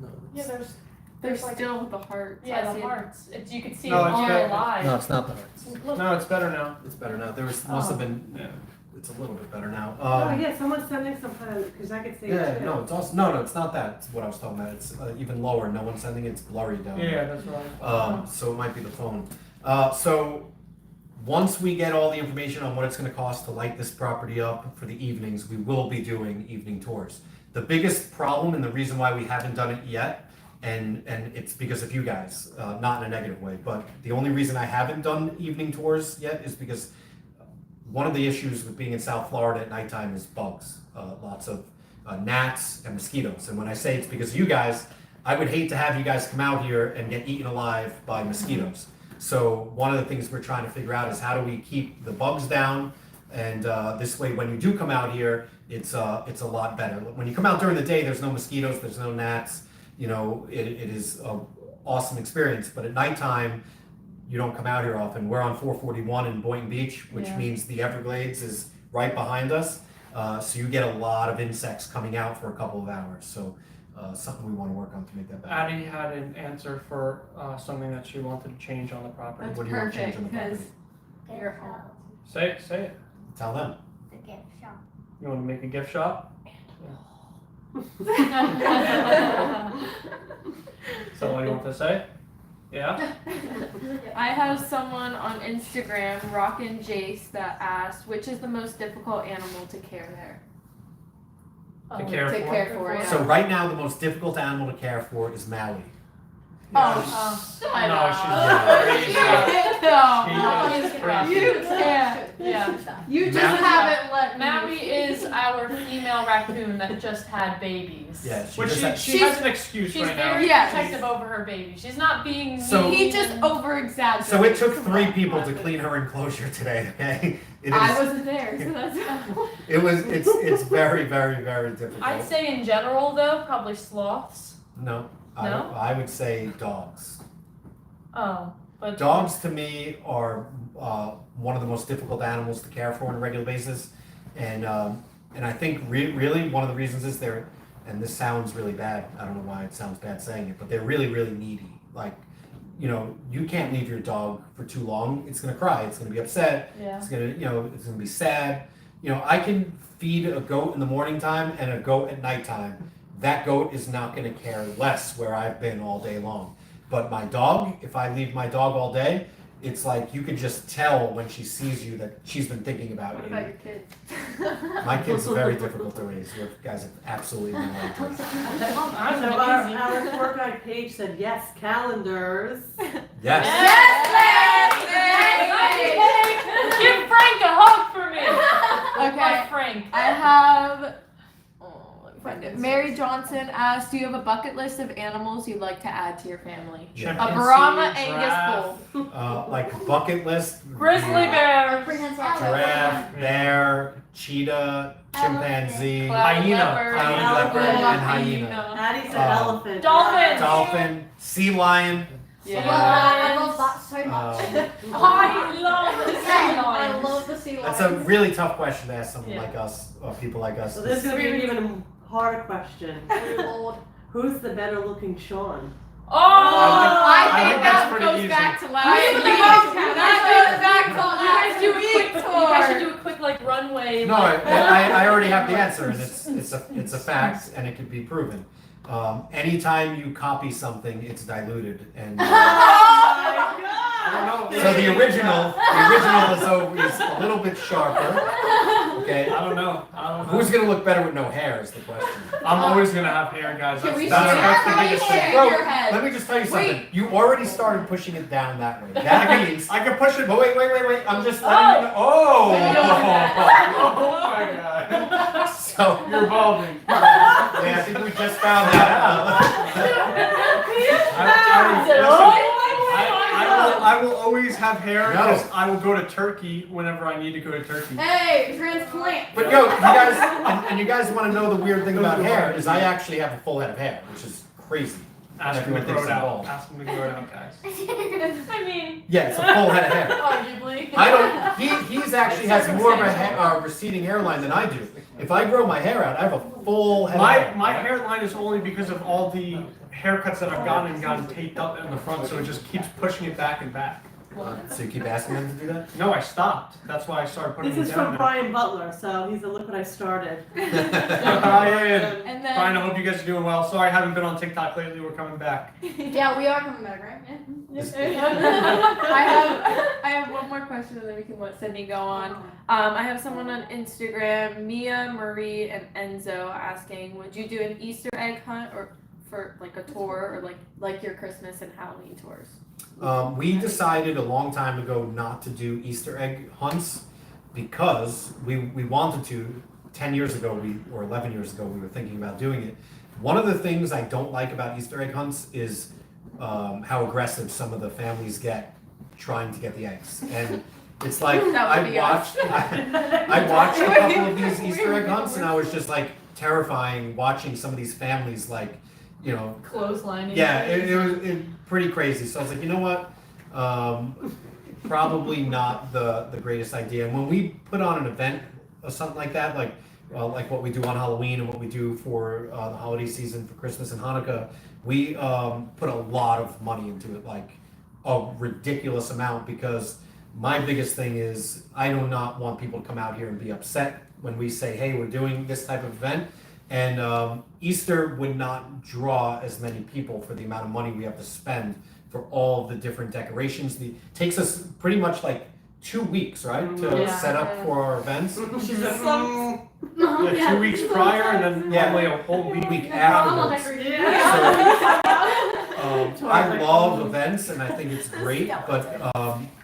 No, Yeah, it's- there's like- still the hearts. Yeah, I the see it. hearts. You can see No, it it's on good. live. no, it's not the hearts. No, it's better now. It's better now. There was must have been. Yeah. It's a little bit better now. Oh, yeah, someone's sending some kind of, because I could see Yeah, it too. no, it's also no, it's not that. It's what I was talking about. It's even lower. No one's sending it. It's blurry down. Yeah, that's right. So it might be the phone. So once we get all the information on what it's going to cost to light this property up for the evenings, we will be doing evening tours. The biggest problem and the reason why we haven't done it yet, and it's because of you guys, not in a negative way, but the only reason I haven't done evening tours yet is because one of the issues with being in South Florida at nighttime is bugs, lots of gnats and mosquitoes. And when I say it's because of you guys, I would hate to have you guys come out here and get eaten alive by mosquitoes. So one of the things we're trying to figure out is how do we keep the bugs down, and this way when you do come out here, it's a lot better. When you come out during the day, there's no mosquitoes, there's no gnats. You know, it is an awesome experience. But at nighttime, you don't come out here often. We're on 441 in Boynton Beach, which Yeah. means the Everglades is right behind us. So you get a lot of insects coming out for a couple of hours. So something we want to work on to make that better. Addie had an answer for something that she wanted to change on the property. That's What do you want to change on the perfect, property? You're Say it. Tell them. The gift shop. You want to make a gift shop? So what do you want to say? Yeah? I have someone on Instagram, Rockin' Jace, that asked, which is the most difficult animal to care there? To care To for? care for, yeah. So right now, the most difficult animal to care for is Maui. Oh, shut No, up. she's No, She is crazy. you can't. Yeah. You just Maui- haven't let Maui is our female raccoon that just had babies. Yeah, she Which just had- she has an excuse She's right now. very Yes. protective over her baby. She's not being So- mean. He just over-exaggerated. So it took 3 people to clean her enclosure today. Okay, I wasn't there, so that's. it's very very difficult. I'd say in general though, probably sloths. No, No? I would say dogs. Oh, but Dogs to me are one of the most difficult animals to care for on a regular basis, and I think really one of the reasons is they're, and this sounds really bad. I don't know why it sounds bad saying it, but they're really needy. Like, you know, you can't leave your dog for too long. It's gonna cry. It's gonna be upset. Yeah. It's gonna be sad. You know, I can feed a goat in the morning time and a goat at nighttime. That goat is not gonna care less where I've been all day long. But my dog, if I leave my dog all day, it's like you could just tell when she sees you that she's been thinking about What you. about your kids? My kids are very difficult to raise. You guys have absolutely no idea. So our tour guide Paige said, yes, calendars. Yes. Give Frank a hug for me. Okay. Love Frank. I have. Let me find it. Mary Johnson asked, "Do you have a bucket list of animals you'd like to add to your family?" Yeah. A Brahma Chimpanzee, Angus giraffe, bull. Like bucket list. would Grizzly be bear. Giraffe, bear, cheetah, chimpanzee, Hyena. leopard, and hyena. Addie said Um, elephant. Dolphin. Dolphin, sea lion. Yeah. I love that so much. I love the sea I lions. love the sea That's lions. a really tough question to ask someone Yeah. like us, or people like us. So this is gonna be an even harder question. Oh Lord. Who's the better looking Sean? Oh, I I think think that's that pretty goes easy. back to last I week. think That goes back to last way. No, but- I already have the answer, and it's a fact, and it can be proven. Anytime you copy something, it's diluted, and I don't know. so the original is always a little bit sharper. Okay, I don't know. who's gonna look better with no hair is the question. I'm always gonna have hair, guys. Can we That's the see biggest hair? thing. Bro, your head. let me just tell you something. You already started pushing it down that way. That means. I can push it. But wait. I'm just letting you know. Oh. Oh my god. So You're evolving. yeah, I think we just found that I will always have hair No. because I will go to Turkey whenever I need to go to Turkey. Hey, transplant. But yo, you guys, and you guys want to know the weird thing about hair is I actually have a full head of hair, which is crazy. Ask him to Everyone grow thinks it I'm out. bald. Ask him to grow it out, guys. I mean, Yeah, it's a full head of hair. arguably. I don't. He's actually has more of a receding hairline than I do. If I grow my hair out, I have a full head of hair. My hairline is only because of all the haircuts that I've gotten taped up in the front, so it just keeps pushing it back and back. So you keep asking him to do that? No, I stopped. That's why I started putting This it is down from now. Brian Butler, so he's the look what I started. Brian. And Brian, I then, hope you guys are doing well. Sorry I haven't been on TikTok lately. We're coming back. Yeah, we are coming back, right? I have one more question and then we can let Sydney go on. I have someone on Instagram, Mia, Marie, and Enzo asking, would you do an Easter egg hunt or for like a tour or like your Christmas and Halloween tours? We decided a long time ago not to do Easter egg hunts because we wanted to. 10 years ago, or 11 years ago, we were thinking about doing it. One of the things I don't like about Easter egg hunts is how aggressive some of the families get trying to get the eggs. And it's like, That would be us. I watched a couple of these Easter egg hunts and I was just like terrifying watching some of these families like, you know, Clotheslining. yeah, it was pretty crazy. So I was like, you know what? Probably not the greatest idea. And when we put on an event or something like that, like what we do on Halloween and what we do for the holiday season for Christmas and Hanukkah, we put a lot of money into it, like a ridiculous amount, because my biggest thing is I do not want people to come out here and be upset when we say, hey, we're doing this type of event. And Easter would not draw as many people for the amount of money we have to spend for all the different decorations. It takes us pretty much like 2 weeks, right, to Yeah. set up for our events. She said, Yeah, 2 weeks prior and then Yeah. normally a whole week. Week afterwards. I love events and I think it's great, but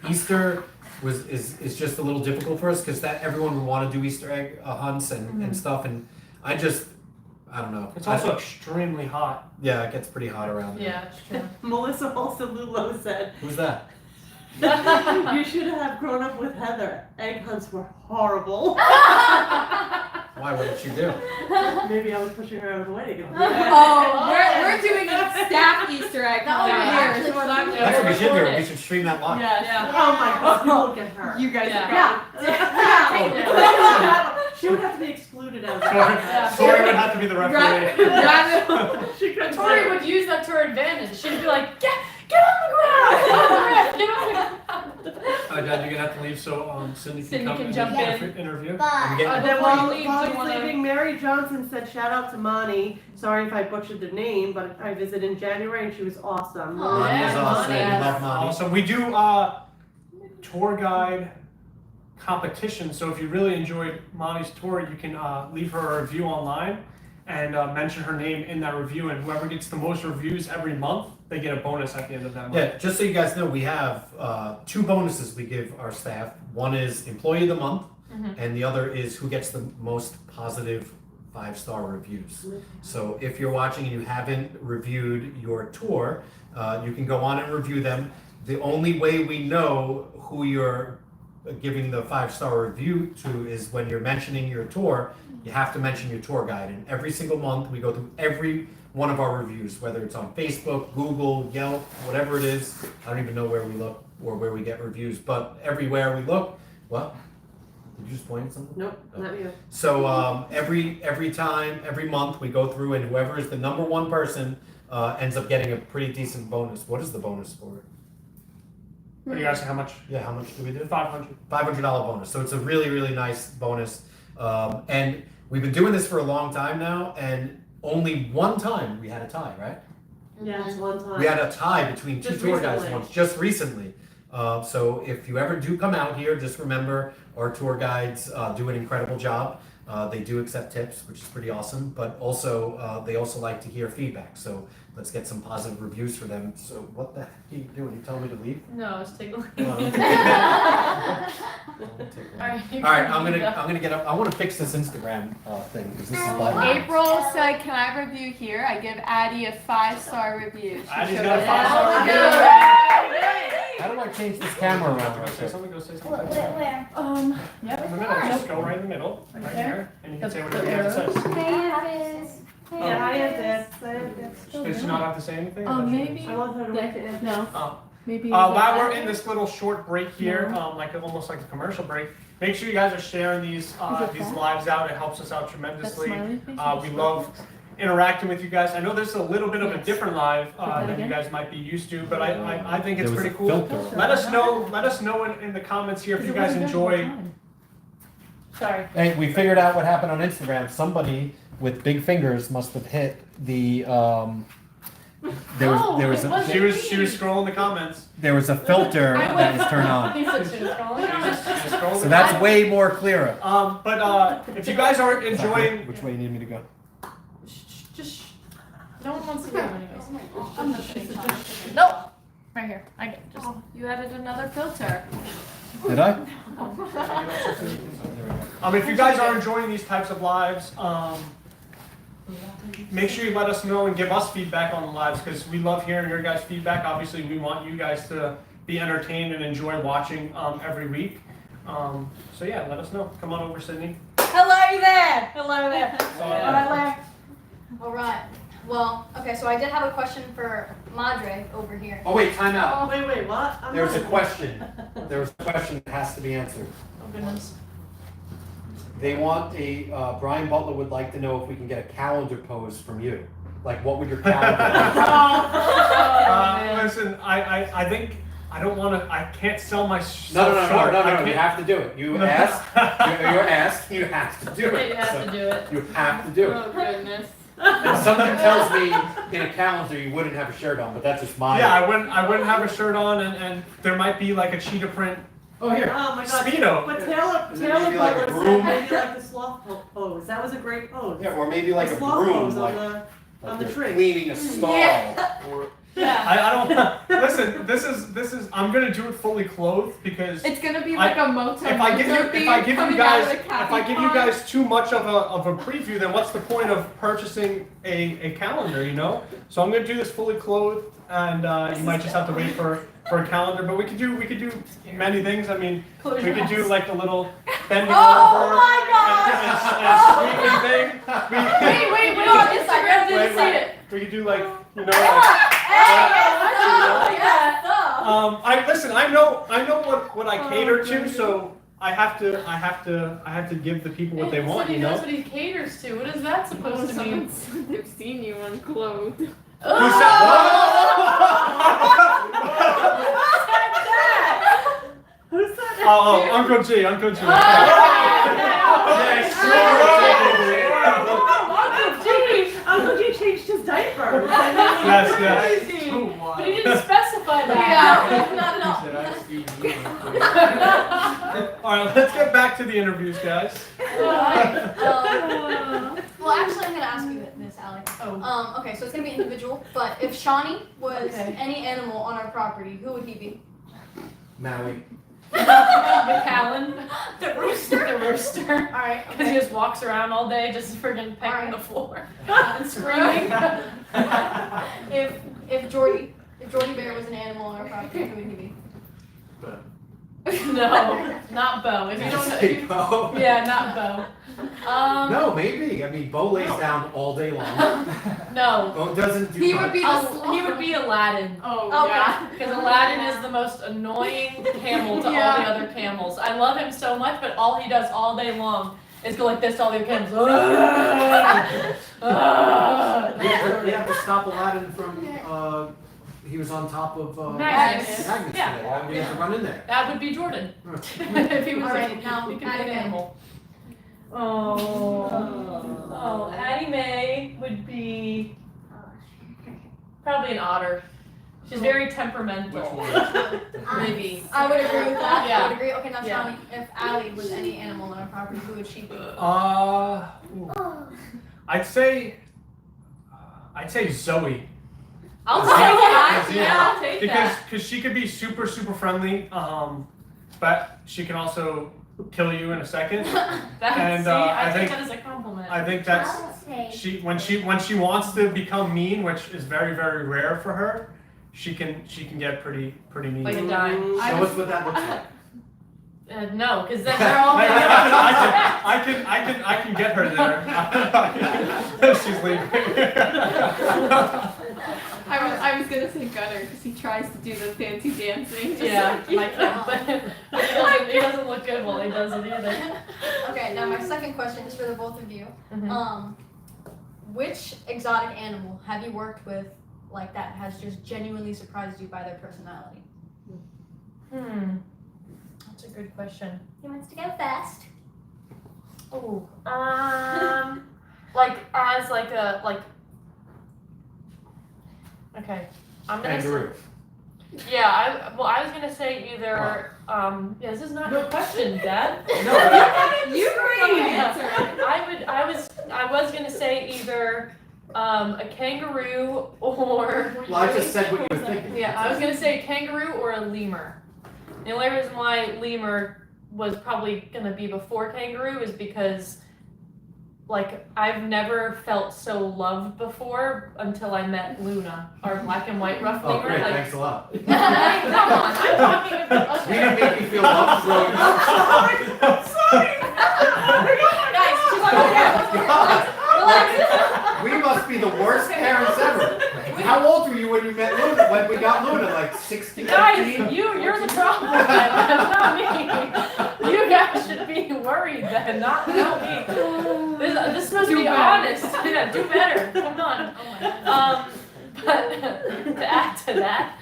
Easter is just a little difficult for us because that everyone would want to do Easter egg hunts and stuff, and I don't know. It's also extremely hot. Yeah, it gets pretty hot around here. yeah, it's true. Melissa Olsalulo said, Who's that? you should have grown up with Heather. Egg hunts were horrible. Why? What did she do? Maybe I was pushing her out of the way to get Oh, we're doing a staff Easter egg That would hunt be here. actually So we're not gonna That's what we should do. record We it. should stream that live. Yeah. Oh my god, look at her. You guys Yeah. Yeah. She would have to be excluded out of that. Tori would have to be the referee. She couldn't Tori say would use that to her advantage. She'd be like, get on the ground! Get on the ground! Get on the ground! Dad, you're gonna have to leave so Cindy Cindy come can and jump in. interview. I'm But getting- And then Before you while leave, do he's you wanna- leaving, Mary Johnson said, shout out to Monty. Sorry if I butchered the name, but I visited in January and she was awesome. Aw. Monty is Yeah, awesome. Monty. We love Monty. So we do tour guide competition. So if you really enjoyed Monty's tour, you can leave her a review online and mention her name in that review. And whoever gets the most reviews every month, they get a bonus at the end of that month. Yeah, just so you guys know, we have 2 bonuses we give our staff. One is Employee of the Month, and the other is who gets the most positive 5-star reviews. So if you're watching and you haven't reviewed your tour, you can go on and review them. The only way we know who you're giving the 5-star review to is when you're mentioning your tour. You have to mention your tour guide, and every single month we go through every one of our reviews, whether it's on Facebook, Google, Yelp, whatever it is. I don't even know where we look or where we get reviews, but everywhere we look, well, did you just point at something? Nope, not you. So every time, every month we go through, and whoever is the number 1 person ends up getting a pretty decent bonus. What is the bonus for it? What do you guys say? How much? Yeah, how much do we do? $500. $500 bonus. So it's a really, really nice bonus. And we've been doing this for a long time now, and only one time we had a tie, right? Yeah, it's one time. We had a tie between two Just tour guides recently. once, just recently. So if you ever do come out here, just remember our tour guides do an incredible job. They do accept tips, which is pretty awesome, but also they also like to hear feedback. So let's get some positive reviews for them. So what the heck are you doing? You telling me to leave? No, it's taking. No, I'm Alright, I'm gonna get up. I want to fix this Instagram thing because this is vital. April said, "Can I review here?" I give Addie a 5-star review. She Addie's showed got a it. 5-star review. How do I change this camera Go around? say something, go say something. Where? Yep. In the middle, just go right in the middle, right there? here, and you can That's say the whatever you have to say. Yeah, I have this. Does she not have to say anything? or Oh, does she- maybe. I want her to make it. No. Oh. Maybe. While we're in this little short break here, almost like a commercial break, make sure you guys are sharing these lives out. It helps us out tremendously. We love interacting with you guys. I know this is a little bit of a different live than you guys might be used to, but I think it's There was pretty a cool. filter. Let us know in the comments here if you guys enjoy. Sorry. Hey, we figured out what happened on Instagram. Somebody with big fingers must have hit the. There was She was scrolling the comments. a filter that was turned on. He said she was scrolling. So that's way more clearer. But if you guys aren't enjoying, Which way you need me to go? Just. No one wants to go anyways. Nope. Right here. I get it. Just. You added another filter. Did I? if you guys are enjoying these types of lives, make sure you let us know and give us feedback on the lives because we love hearing your guys' feedback. Obviously, we want you guys to be entertained and enjoy watching every week. So yeah, let us know. Come on over, Sydney. Hello there. Hello there. Yeah. All right. Well, okay. So I did have a question for Madre over here. Oh wait, time out. Wait, what? I'm There's a not- question. There's a question that has to be answered. Oh goodness. They want Brian Butler would like to know if we can get a calendar pose from you. Like, what would your calendar be? Listen, I think I don't want to. I can't sell my. No. You have to do it. You asked. You're asked. You have to do it. You have to do it. You have to do it. Oh goodness. And something tells me in a calendar you wouldn't have a shirt on, but that's just my. Yeah, I wouldn't have a shirt on, and there might be like a cheetah print. Oh here. Oh my god. Speedo. But Taylor Maybe like a Butler broom. said maybe like the sloth pose. That was a great pose. Yeah, or maybe like The a sloth broom, pose like, on the they're tree. cleaning a stall. Or Yeah. I don't. Listen, this is. I'm gonna do it fully clothed because It's gonna be like a motel. if I give you coming guys out of the if I give you guys too much of a preview, then what's the point of purchasing a calendar? You know. So I'm gonna do this fully clothed, and you might just have to wait for a calendar. But we could do many things. I mean, we could do like a little bending over and sweeping thing. Wait. On Instagram didn't see it. We could do like I know what I cater to, so I have to give the people what they want, He you knows know. what he caters to. What is that supposed to mean? They've seen you unclothed. Who said that? Oh, Uncle G. Uncle G. Uncle G changed his diaper. Yes. But he didn't specify that. Not at all. All right, let's get back to the interviews, guys. Well, actually, I'm gonna ask you this, Alex. Oh. Okay, so it's gonna be individual, but if Shawnee was Okay. any animal on our property, who would he be? Maui. McAllen. The rooster. The rooster. All right. Because he just walks around all day just friggin' pecking Alright. the floor and screaming. If Jordy Bear was an animal on our property, who would he be? No, not Bo. If you don't know, Say Bo. yeah, not Bo. No, maybe. I mean, Bo lays down all day long. No. Bo doesn't do He much. would be He would be Aladdin. Oh Okay. yeah. Because Aladdin is the most annoying camel to all the Yeah. other camels. I love him so much, but all he does all day long is go like this to all the other camels. We have to stop Aladdin from. He was on top of Magnus. Magnus Yeah. today. Why would he have to run in there? That would be Jordan. If he was Alright, now, he could be an Anakin. animal. Oh, Addie Mae would be probably an otter. She's very temperamental. Maybe. I would agree with that. Yeah. I would agree. Okay, now Yeah. tell me, if Allie was any animal on our property, who would she be? I'd say Zoe. I'll take that. Yeah. Yeah, I'll take that. Because she could be super friendly, but she can also kill you in a second. And, See, I I think- take that as a compliment. I think that's say. when she wants to become mean, which is very rare for her. She can get pretty mean. Like a dime. Show us what that looks like. No, because then they're all. I can get her there. She's leaving. I was gonna say Gunner because he tries to do the fancy dancing. Just Yeah, like you. but he doesn't look good while he does it either. Okay, now my second question is for the both of you. Mhm. Which exotic animal have you worked with like that has just genuinely surprised you by their personality? That's a good question. He wants to go fast. Oh, like as like a like. Okay, I'm gonna. Kangaroo. Yeah, I was gonna say either. Yeah, this is not your question, Dad. You already answered. I was gonna say either a kangaroo or. Well, I just said what you were thinking. Yeah, I was gonna say a kangaroo or a lemur. The only reason why lemur was probably gonna be before kangaroo is because, like, I've never felt so loved before until I met Luna, our black and white rough Oh, lemur. great, Like, thanks a lot. come on, I'm talking about. We didn't make you feel loved growing up. Guys, she's like, okay, relax. We must be the worst parents ever. How old were you when you met Luna? When we got Luna, like 16, Guys, 17? you're the problem then. That's not me. You guys should be worried then, not me. This is supposed to be honest. Yeah, do better. Come on. But to add to that,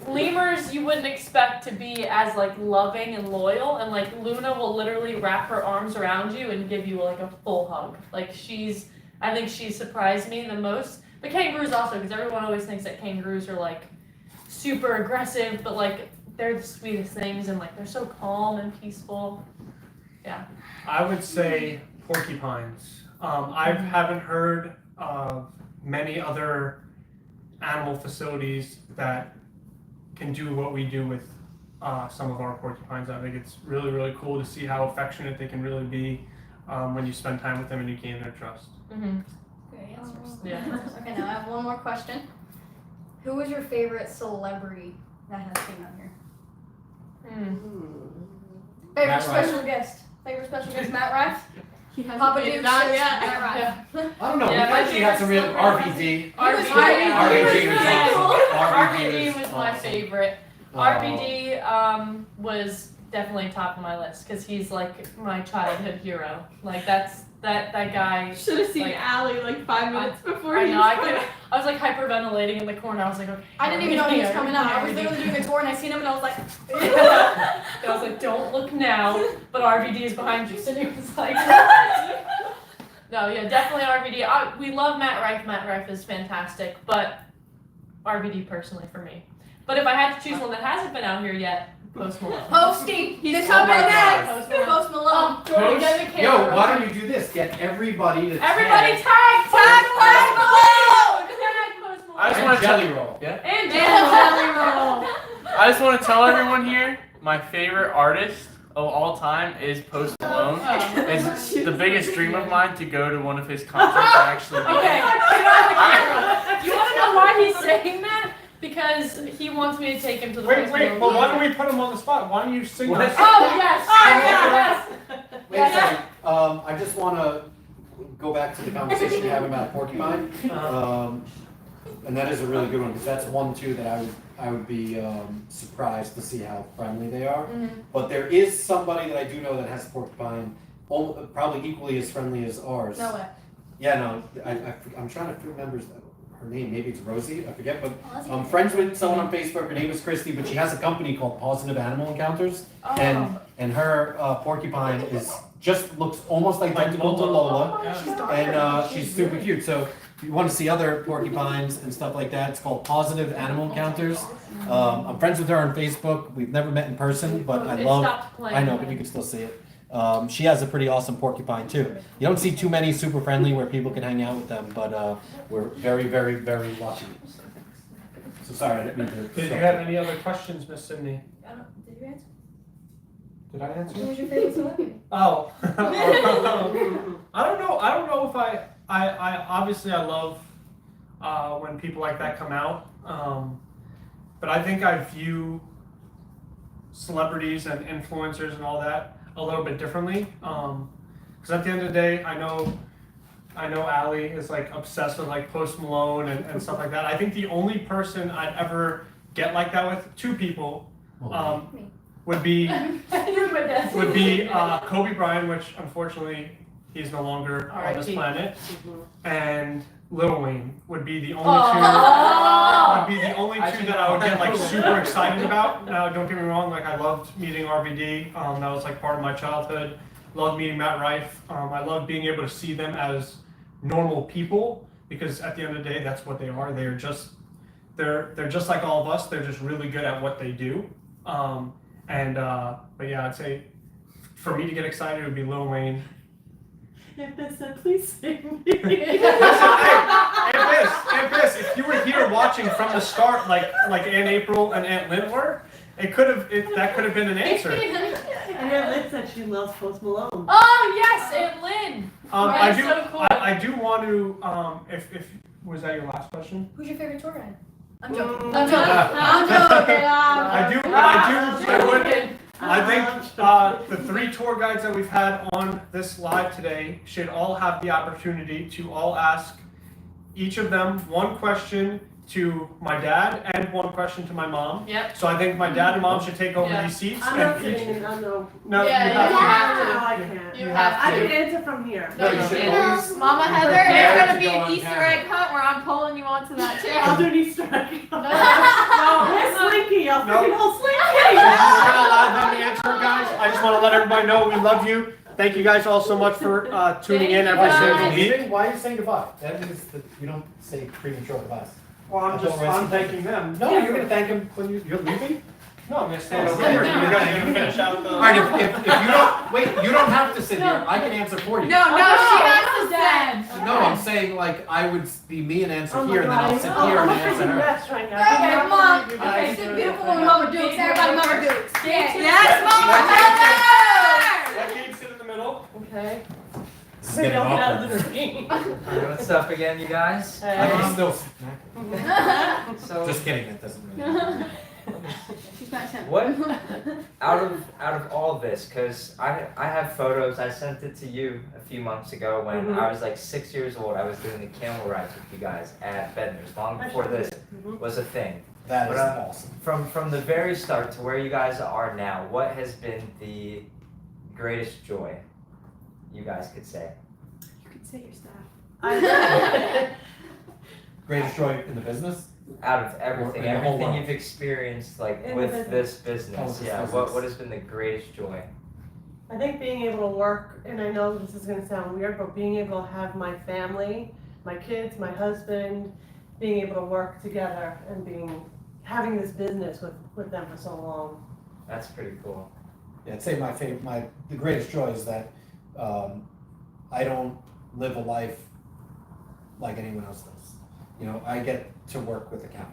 lemurs you wouldn't expect to be as like loving and loyal, and like Luna will literally wrap her arms around you and give you like a full hug. Like I think she surprised me the most. But kangaroos also, because everyone always thinks that kangaroos are like super aggressive, but like they're the sweetest things and like they're so calm and peaceful. Yeah. I would say porcupines. I haven't heard of many other animal facilities that can do what we do with some of our porcupines. I think it's really cool to see how affectionate they can really be when you spend time with them and you gain their trust. Mm-hmm. Great answers. Yeah. Okay, now I have one more question. Who is your favorite celebrity that has been on here? Favorite Matt special guest. Favorite special guest, Matt Rife? He hasn't Papa made Duke it out says yet. Matt Rife. I don't know. Yeah, we my actually had some real RVD. RVD was my favorite. RVD was definitely top of my list because he's like my childhood hero. Like that guy. Should have seen Like, Allie like 5 minutes before I he know. was I was like hyperventilating in the corner. I was like, okay. I didn't even know he was coming out. I was literally doing a tour and I seen him and I was like, I was like, don't look now, but RVD is behind you. So he was like, no, yeah, definitely RVD. We love Matt Rife. Matt Rife is fantastic, but RVD personally for me. But if I had to choose one that hasn't been out here yet, Post Malone. Posty. He's Oh coming my next. God. Post Post Malone. Jordan, get the camera. Yo, why don't you do this? Get everybody to Everybody tag tag Post Malone. Tag Post Malone. I just and want to tell Jelly Roll. Yeah. And Jelly Roll. I just want to tell everyone here, my favorite artist of all time is Post Malone. It's the biggest dream of mine to go to one of his concerts and actually be Okay, there. get on the camera. You want to know why he's saying that? Because he wants me to take him to the Post Wait, Malone but why concert. don't we put him on the spot? Why don't you sing What? us? Oh yes! Yes! Wait a second. I just want to go back to the conversation we had about porcupine. And that is a really good one because that's one too that I would be surprised to see how friendly they are. But there is somebody that I do know that has porcupine, probably equally as friendly as ours. No way. Yeah, no, I'm trying to remember her name. Maybe it's Rosie. I forget. But Oh, that's I'm good. friends with someone on Facebook. Her name is Christy, but she has a company called Positive Animal Encounters, Oh. and her porcupine is just looks almost identical to Lola, and she's super cute. So if you want to see other porcupines and stuff like that, it's called Positive Animal Encounters. I'm friends with her on Facebook. We've never met in person, but I It love. stopped playing. I know, but you can still see it. She has a pretty awesome porcupine too. You don't see too many super friendly where people can hang out with them, but we're very, very, very lucky. So sorry, I didn't mean to. Did you have any other questions, Miss Sydney? Did you answer? Did I answer? Who was your favorite celebrity? Oh. I don't know. I don't know if I obviously I love when people like that come out. But I think I view celebrities and influencers and all that a little bit differently. Because at the end of the day, I know Allie is like obsessed with like Post Malone and stuff like that. I think the only person I'd ever get like that with, two people, would be Kobe Bryant, which unfortunately he's no longer on this planet, and Lil Wayne would be the only two. Would be the only two that I would get like super excited about. Now, don't get me wrong, like I loved meeting RVD. That was like part of my childhood. Loved meeting Matt Rife. I loved being able to see them as normal people because at the end of the day, that's what they are. They're just like all of us. They're just really good at what they do. But yeah, I'd say for me to get excited, it would be Lil Wayne. If they said, please sing me. Hey, if you were here watching from the start, like Aunt April and Aunt Lynn were, that could have been an answer. And Aunt Lynn said she loves Post Malone. Oh yes, Aunt Lynn. I do. So cool. I do want to. If was that your last question? Who's your favorite tour guide? I'm joking. I'm joking. I think the three tour guides that we've had on this live today should all have the opportunity to all ask each of them one question to my dad and one question to my mom. Yep. So I think my dad and mom should take over these seats. I'm not sitting in, I'm no. No, Yeah, you you have No, I can't. You have I to. can answer from here. No, you should can't. always Mama be Heather, prepared it's gonna to be go an on Easter camera. egg hunt where I'm pulling you onto that I'll chair. do an Easter egg. No. Where's Slinky? I'll No. freaking hold We're Slinky. gonna allow them to answer, guys. I just want to let everybody know we love you. Thank you guys all so much for tuning in every Thank you, single guys. week. Why are you saying goodbye? That means that you don't say premature goodbyes. Well, I'm thanking them. No, you're gonna thank him when you're leaving. No, I'm gonna stand over here. You're gonna finish out the. All right, if you don't wait, you don't have to sit here. I can answer for you. No, she has to Dad. say. No, I'm saying like I would be me and answer Oh my here, and then I'll God. sit Oh, here and I'm a answer freaking her. mess right now. Okay, I'm come not on. gonna give you Okay, guys sit a- beautiful woman, Mama Dukes. Everybody, Mama Dukes. Yes, Mama Heather! Let Gabe sit in the middle. Okay. This is Maybe getting I'll get out of awkward. the ring. What's up again, you guys? I can still snack. So Just kidding, that doesn't really. She's not saying. what out of all of this, because I have photos. I sent it to you a few months ago when I was like 6 years old. I was doing the camel rides with you guys at Bednar's long before this was a thing. That is But, awesome. From the very start to where you guys are now, what has been the greatest joy you guys could say? You could say your staff. Greatest joy in the business? Out of everything, In the whole everything world. you've experienced, like In the with business. this business, Oh, with this yeah. business. What has been the greatest joy? I think being able to work, and I know this is gonna sound weird, but being able to have my family, my kids, my husband, being able to work together and having this business with them for so long. That's pretty cool. Yeah, I'd say the greatest joy is that I don't live a life like anyone else does. You know, I get to work with a camel.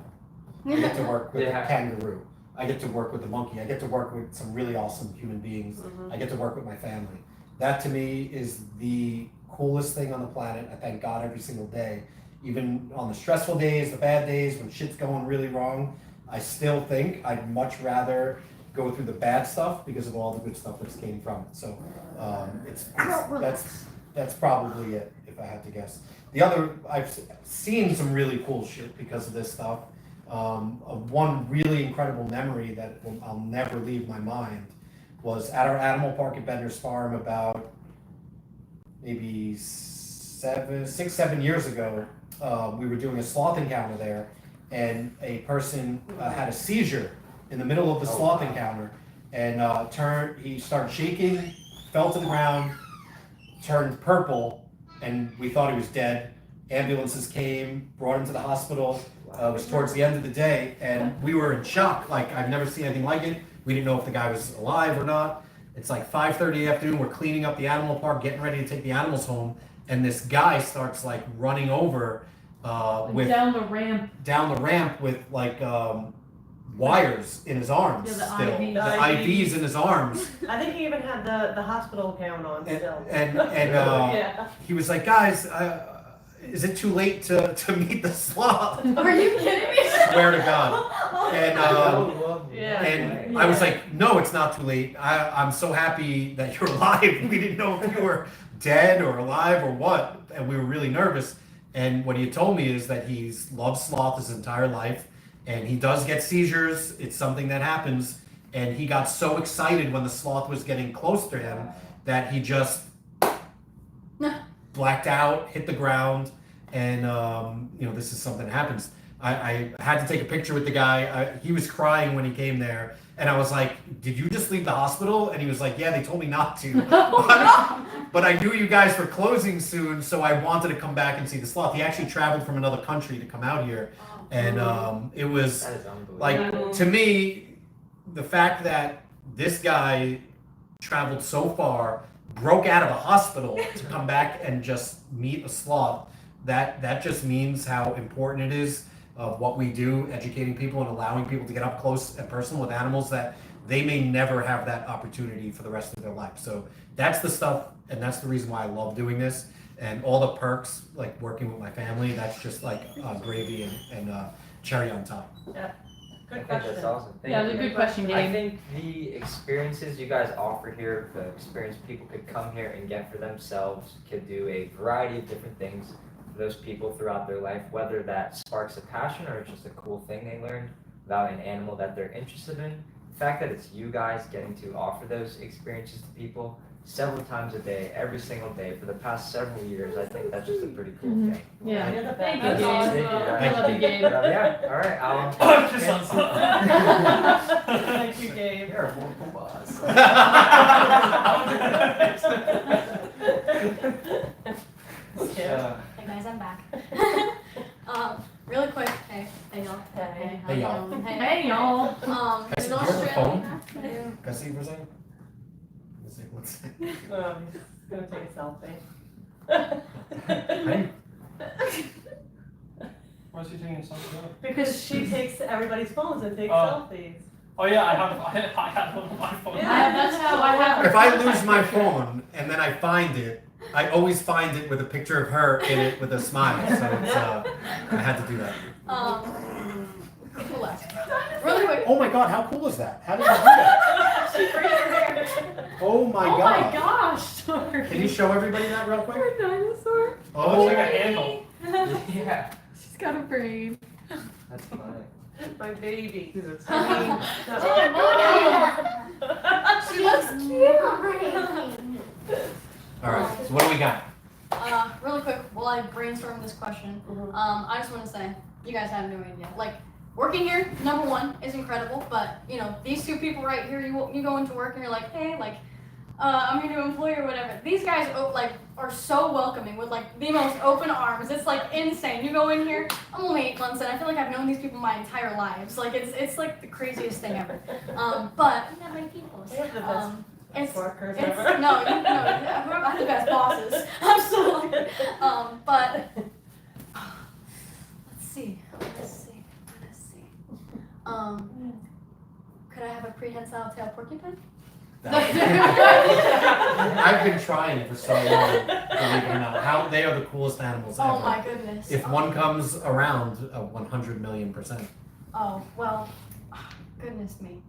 I get to work with Yeah. a kangaroo. I get to work with a monkey. I get to work with some really awesome human beings. I get to work with my family. That to me is the coolest thing on the planet. I thank God every single day. Even on the stressful days, the bad days, when shit's going really wrong, I still think I'd much rather go through the bad stuff because of all the good stuff that's came from it. So that's probably it if I had to guess. The other, I've seen some really cool shit because of this stuff. One really incredible memory that I'll never leave my mind was at our animal park at Bednar's Farm about maybe 6-7 years ago. We were doing a sloth encounter there, and a person had a seizure in the middle of the sloth encounter, and he started shaking, fell to the ground, turned purple, and we thought he was dead. Ambulances came, brought him to the hospital. It was towards the end of the day, and we were in shock. Like, I've never seen anything like it. We didn't know if the guy was alive or not. It's like 5:30 in the afternoon. We're cleaning up the animal park, getting ready to take the animals home, and this guy starts like running over with down the ramp. with like wires in his arms. Yeah, the still, IVs. the IVs in his arms, I think he even had the hospital gown on still. and Yeah. he was like, guys, is it too late to meet the sloth? Are you kidding me? Swear to God. And Yeah. and I was like, no, it's not too late. I'm so happy that you're alive. We didn't know if you were dead or alive or what, and we were really nervous. And what he had told me is that he's loved sloth his entire life, and he does get seizures. It's something that happens, and he got so excited when the sloth was getting close to him that he just blacked out, hit the ground, and this is something that happens. I had to take a picture with the guy. He was crying when he came there, and I was like, "Did you just leave the hospital?" And he was like, "Yeah, they told me not to, but I knew you guys were closing soon, so I wanted to come back and see the sloth." He actually traveled from another country to come out here, and it was That is unbelievable. like, to me, the fact that this guy traveled so far, broke out of a hospital to come back and just meet a sloth, that just means how important it is of what we do, educating people and allowing people to get up close and personal with animals that they may never have that opportunity for the rest of their life. So that's the stuff, and that's the reason why I love doing this, and all the perks, like working with my family, that's just like gravy and cherry on top. Good I think question. that's awesome. Thank Yeah, you. that's a good question, I Gabe. think the experiences you guys offer here, the experience people could come here and get for themselves, could do a variety of different things for those people throughout their life, whether that sparks a passion or it's just a cool thing they learned about an animal that they're interested in. The fact that it's you guys getting to offer those experiences to people several times a day, every single day for the past several years, I think that's just a pretty cool thing. Yeah. You're the Thank best. you, Thank you. Gabe. I love you, Gabe. Yeah, all right, Alan. Thank you, Gabe. You're a wonderful boss. Yeah. Hey guys, I'm back. Really quick. Hey y'all. Hey. how's it y'all. going? Hey, y'all. Guys, In do you have a Australia. phone? Yeah. Can I see for a second? Let's see, what's He's gonna take a selfie. Hey. Why is he taking something up? Because she takes everybody's phones and takes Oh. selfies. Oh yeah, I have one on my phone. Yeah. That's how I have. If I lose my phone and then I find it, I always find it with a picture of her in it with a smile. So it's, I had to do that. Cool. Really quick. Oh my God, how cool is that? How did you do that? She freezed her hair. Oh my Oh God. my gosh, sorry. Can you show everybody that real quick? Poor dinosaur. Oh, it's like Oh, a handle. Yeah, She's got a brain. that's funny. My baby. Oh, She looks cute. all right. So what do we got? Really quick, while I brainstorm this question, I just want to say, you guys have no idea. Like, working here, number one, is incredible, but, these two people right here, you go into work and you're like, hey, like, I'm your new employee or whatever. These guys, are so welcoming with, the most open arms. It's, insane. You go in here, I'm only 8 months in, I feel like I've known these people my entire lives. Like, it's the craziest thing ever. But, not many people. They're the best It's workers it's ever. no, I'm the best bosses. Absolutely. But let's see. Could I have a prehensile tail porcupine? I've been trying for so long, believe it or not. They are the coolest animals ever. Oh my goodness. If one comes around, 100 million%. Oh well. Goodness me.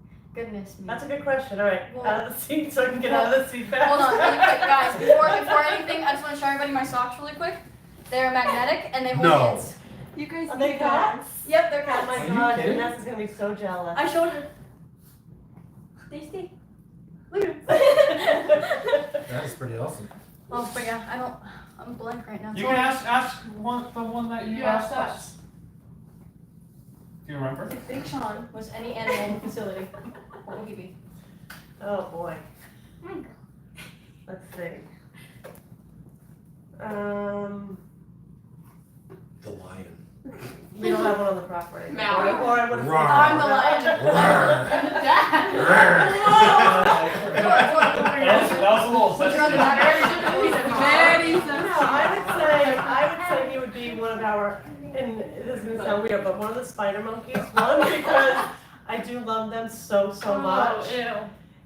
That's a good question. All right, Well- out of the seat so I can get out of the seat fast. Hold on, really quick, guys. Before anything, I just want to show everybody my socks really quick. They're magnetic and they hold No. hands. You guys Are they need that. cats? Yep, they're Oh cats. my Are you God, kidding? Vanessa's gonna be so jealous. I showed her. They stay. Look at them. That is pretty awesome. Oh, but yeah, I'm blank right now. You can ask the one that you You asked asked us. Do you remember? If Big Sean was any animal in the facility, what would he be? Oh boy. Let's see. The lion. We don't have one on the property. Maui. Or I would have. Rawr. I'm the lion. That was a little Would you rather that Very No, I would say he would be one of our, and this is gonna sound weird, but one of the spider monkeys. One, because I do love them so much. Ew.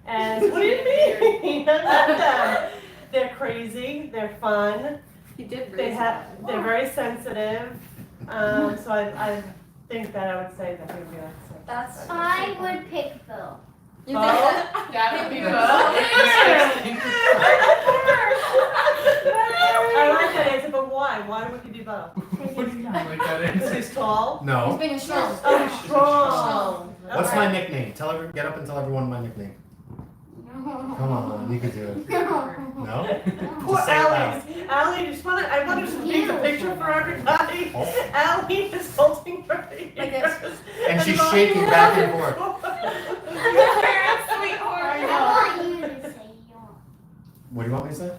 And what do you mean? I love them. They're crazy. They're fun. He did They're very sensitive. So I think that I would say that he would be like. That's I would pick Phil. You think that? That would be I like that answer, but why? Why would he be Bo? like that Because is. he's tall. He's No. big and strong. Oh, strong. What's Okay. my nickname? Get up and tell everyone my nickname. Come on, you can do it. No? Poor Just say it loud. Allie. Allie, I want to paint a picture for everybody. Oh. Allie is holding her ears. Like this. And she's shaking back and forth. I want you to say yours. What do you want me to say?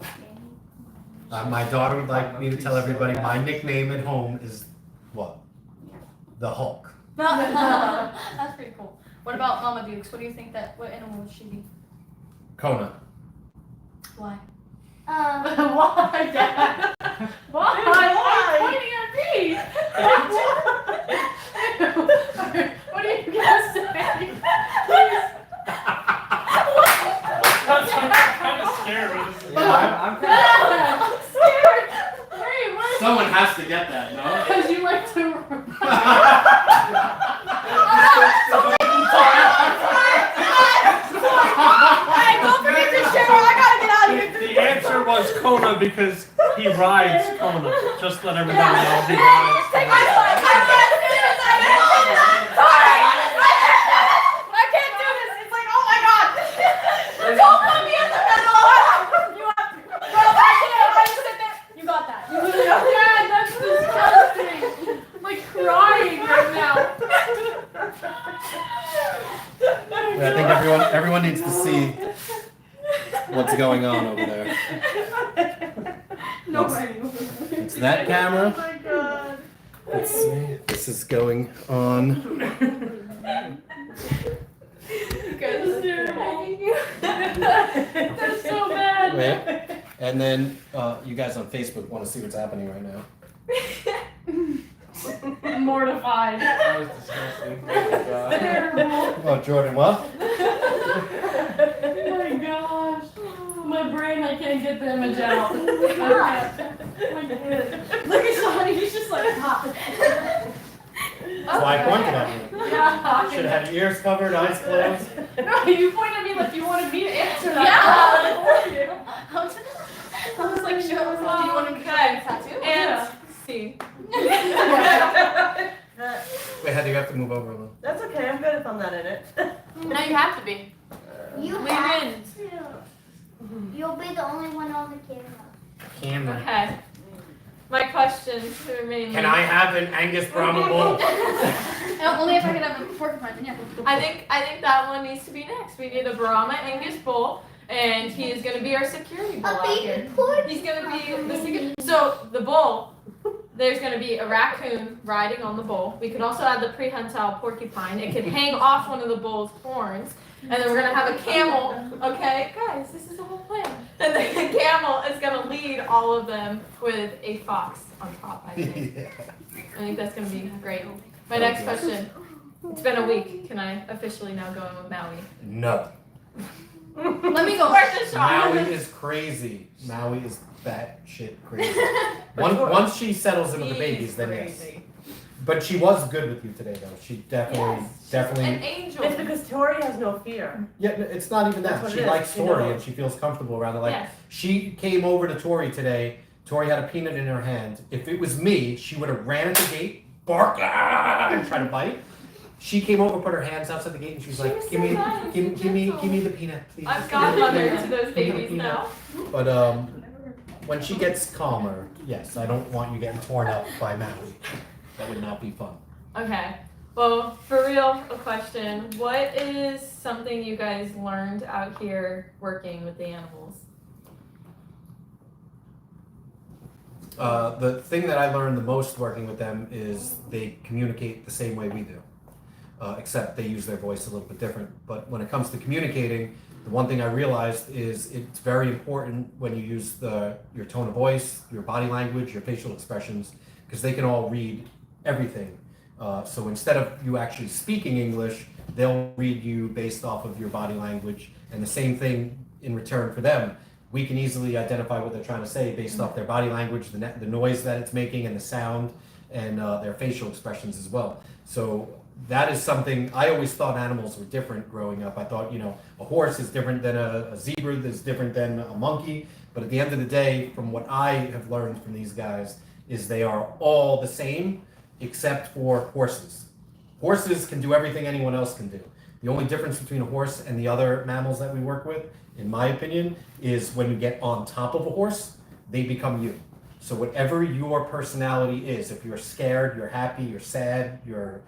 My daughter would like me to tell everybody my nickname at home is what? The Hulk. That's pretty cool. What about Mama Dukes? What do you think what animal would she be? Kona. Why? Why, Dad? Why? Why? Why are you pointing at me? What are you gonna say? That's kind of scary. I'm kind I'm scared. Wait, what? Someone has to get that, no? Because you like to. Hey, don't forget to share. I gotta get out of here. The answer was Kona because he rides Kona. Just let everybody know he rides. Take my side. Sorry. I can't do this. It's like, oh my god. Don't put me in the middle. You have to. Bro, I can't. I just sit there. You got that. Dad, that's disgusting. I'm like crying right now. I think everyone needs to see what's going on over there. It's that camera. Oh my god. Let's see. This is going on. That's so bad. Wait. And then you guys on Facebook want to see what's happening right now. I'm mortified. That was disgusting. Oh my God. Terrible. Oh, Jordan, what? Oh my gosh. My brain, I can't get the image out. I can't. Look at Shawnee, he's just like hot. That's why I pointed at you. Yeah. Should have had your ears covered, eyes closed. No, you pointed at me like you wanted me to answer that. Yeah. I was like, sure. I was like, do you want to get a tattoo? And C. Wait, how do you have to move over a little? That's okay. I'm good if I'm not in it. No, you have to be. You Lean have in. to. You'll be the only one on the camera. Okay. My question remains. Can I have an Angus Brahma bull? Only if I could have a porcupine, then yeah. I think that one needs to be next. We need a Brahma Angus bull, and he is going to be our security bull A out here. baby pork. He's going to be the security. So the bull, there's going to be a raccoon riding on the bull. We could also add the prehensile porcupine. It could hang off one of the bull's horns. And then we're going to have a camel. Okay, guys, this is the whole plan. And then the camel is going to lead all of them with a fox on top, I think. I think that's going to be great. My next question. It's been a week. Can I officially now go in with Maui? No. Let me go. Where's the shot? Maui is crazy. Maui is batshit crazy. Once she settles in with the babies, then yes. Crazy. But she was good with you today, though. She definitely. An angel. It's because Tori has no fear. Yeah, it's not even That's that. what She it is, likes you Tori know. and she feels comfortable around it. Like Yes. she came over to Tori today. Tori had a peanut in her hand. If it was me, she would have ran at the gate, barked, and tried to bite. She came over, put her hands outside the gate, and she was like, was "Give so me, nice give, and give me, gentle. give me the peanut, please." I'm Give me the godmother peanut. to those Give me the babies peanut." now. But when she gets calmer, yes, I don't want you getting torn up by Maui. That would not be fun. Okay. Well, for real, a question. What is something you guys learned out here working with the animals? The thing that I learned the most working with them is they communicate the same way we do, except they use their voice a little bit different. But when it comes to communicating, the one thing I realized is it's very important when you use your tone of voice, your body language, your facial expressions, because they can all read everything. So instead of you actually speaking English, they'll read you based off of your body language, and the same thing in return for them. We can easily identify what they're trying to say based off their body language, the noise that it's making, and the sound, and their facial expressions as well. So that is something, I always thought animals were different growing up. I thought, a horse is different than a zebra, that's different than a monkey. But at the end of the day, from what I have learned from these guys, is they are all the same, except for horses. Horses can do everything anyone else can do. The only difference between a horse and the other mammals that we work with, in my opinion, is when you get on top of a horse, they become you. So whatever your personality is, if you're scared, you're happy, you're sad, you're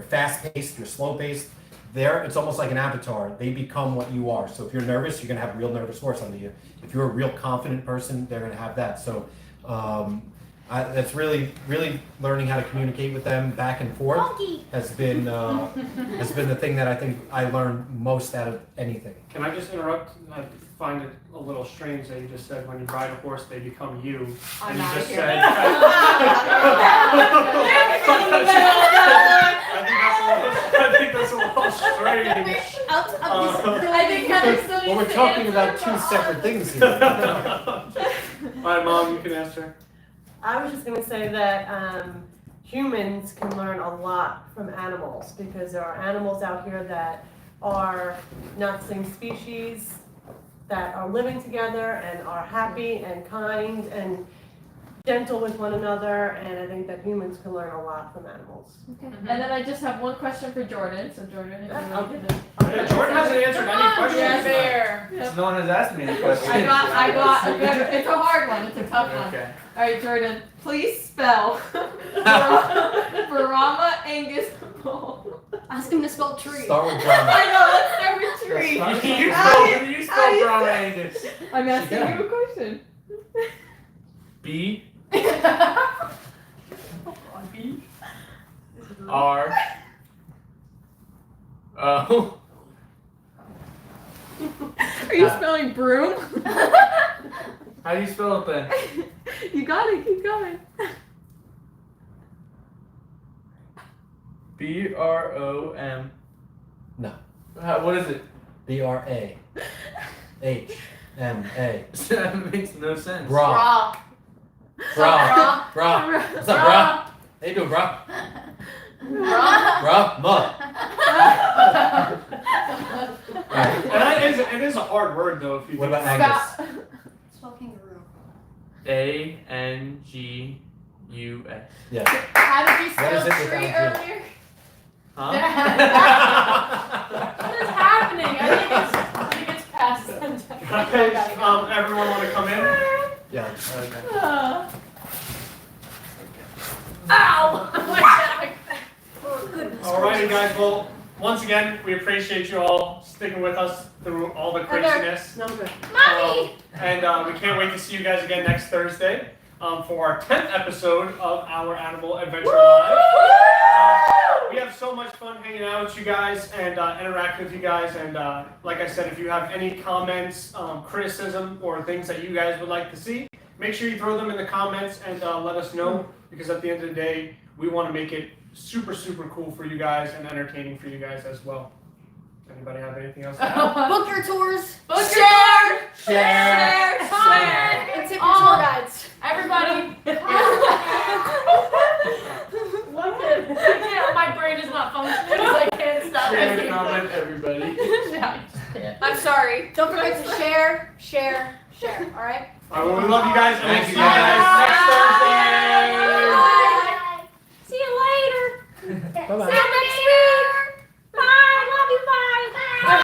fast-paced, you're slow-paced, it's almost like an avatar. They become what you are. So if you're nervous, you're gonna have a real nervous horse under you. If you're a real confident person, they're gonna have that. So that's really learning how to communicate with them back and forth has been the thing that I think I learned most out of anything. Can I just interrupt? I find it a little strange that you just said when you ride a horse they become you. I'm and you outta just here. said I think that's a little strange. I think Heather still needs Well, we're to talking answer about for two us. separate things here. Alright, Mom, you can answer. I was just gonna say that humans can learn a lot from animals because there are animals out here that are not the same species, that are living together and are happy and kind and gentle with one another, and I think that humans can learn a lot from animals. Okay. And then I just have one question for Jordan. So Jordan, if you I'll want give to. Yeah, Jordan hasn't answered any questions. Yes, there. No one has asked me any questions. I got a good, it's a hard one, it's a tough one. Okay. Alright, Jordan, please spell Brahma Angus bull. Ask him to spell tree. Start with drama. I know, let's start with tree. You How do you spell Brahma say- Angus. I'm asking Yeah. you a question. B R O. Are you spelling broom? How do you spell it then? You got it, keep going. B-R-O-M. No. What is it? BRAHMA. That makes no sense. Bra. Bra. Bra. What's up, bra? How you doing, bra? Bra. Ma. And it is a hard word though if you What about think Angus? Spell kangaroo. A-N-G-U-S. Yeah. How did you What is spell it tree without earlier? Huh? What is happening? I think it's past the time. Guys, everyone want to come in? Yeah. Okay. Ow! My back. Alrighty guys, well, once again, we appreciate you all sticking with us through all the craziness. No good. Mommy! And we can't wait to see you guys again next Thursday for our 10th episode of our Animal Adventure Live. We have so much fun hanging out with you guys and interacting with you guys. And like I said, if you have any comments, criticism, or things that you guys would like to see, make sure you throw them in the comments and let us know. Because at the end of the day, we want to make it super, super cool for you guys and entertaining for you guys as well. Anybody have anything else to add? Book your tours. Book your tour! Share. Comment! And tip your All- tour guides. Everybody! Love it. My brain is not functioning because I can't stop Share, thinking. comment, everybody. I'm sorry. Don't forget to share. Alright? All right, well, we love you guys. And we'll Thank see you, you guys guys. next Thursday.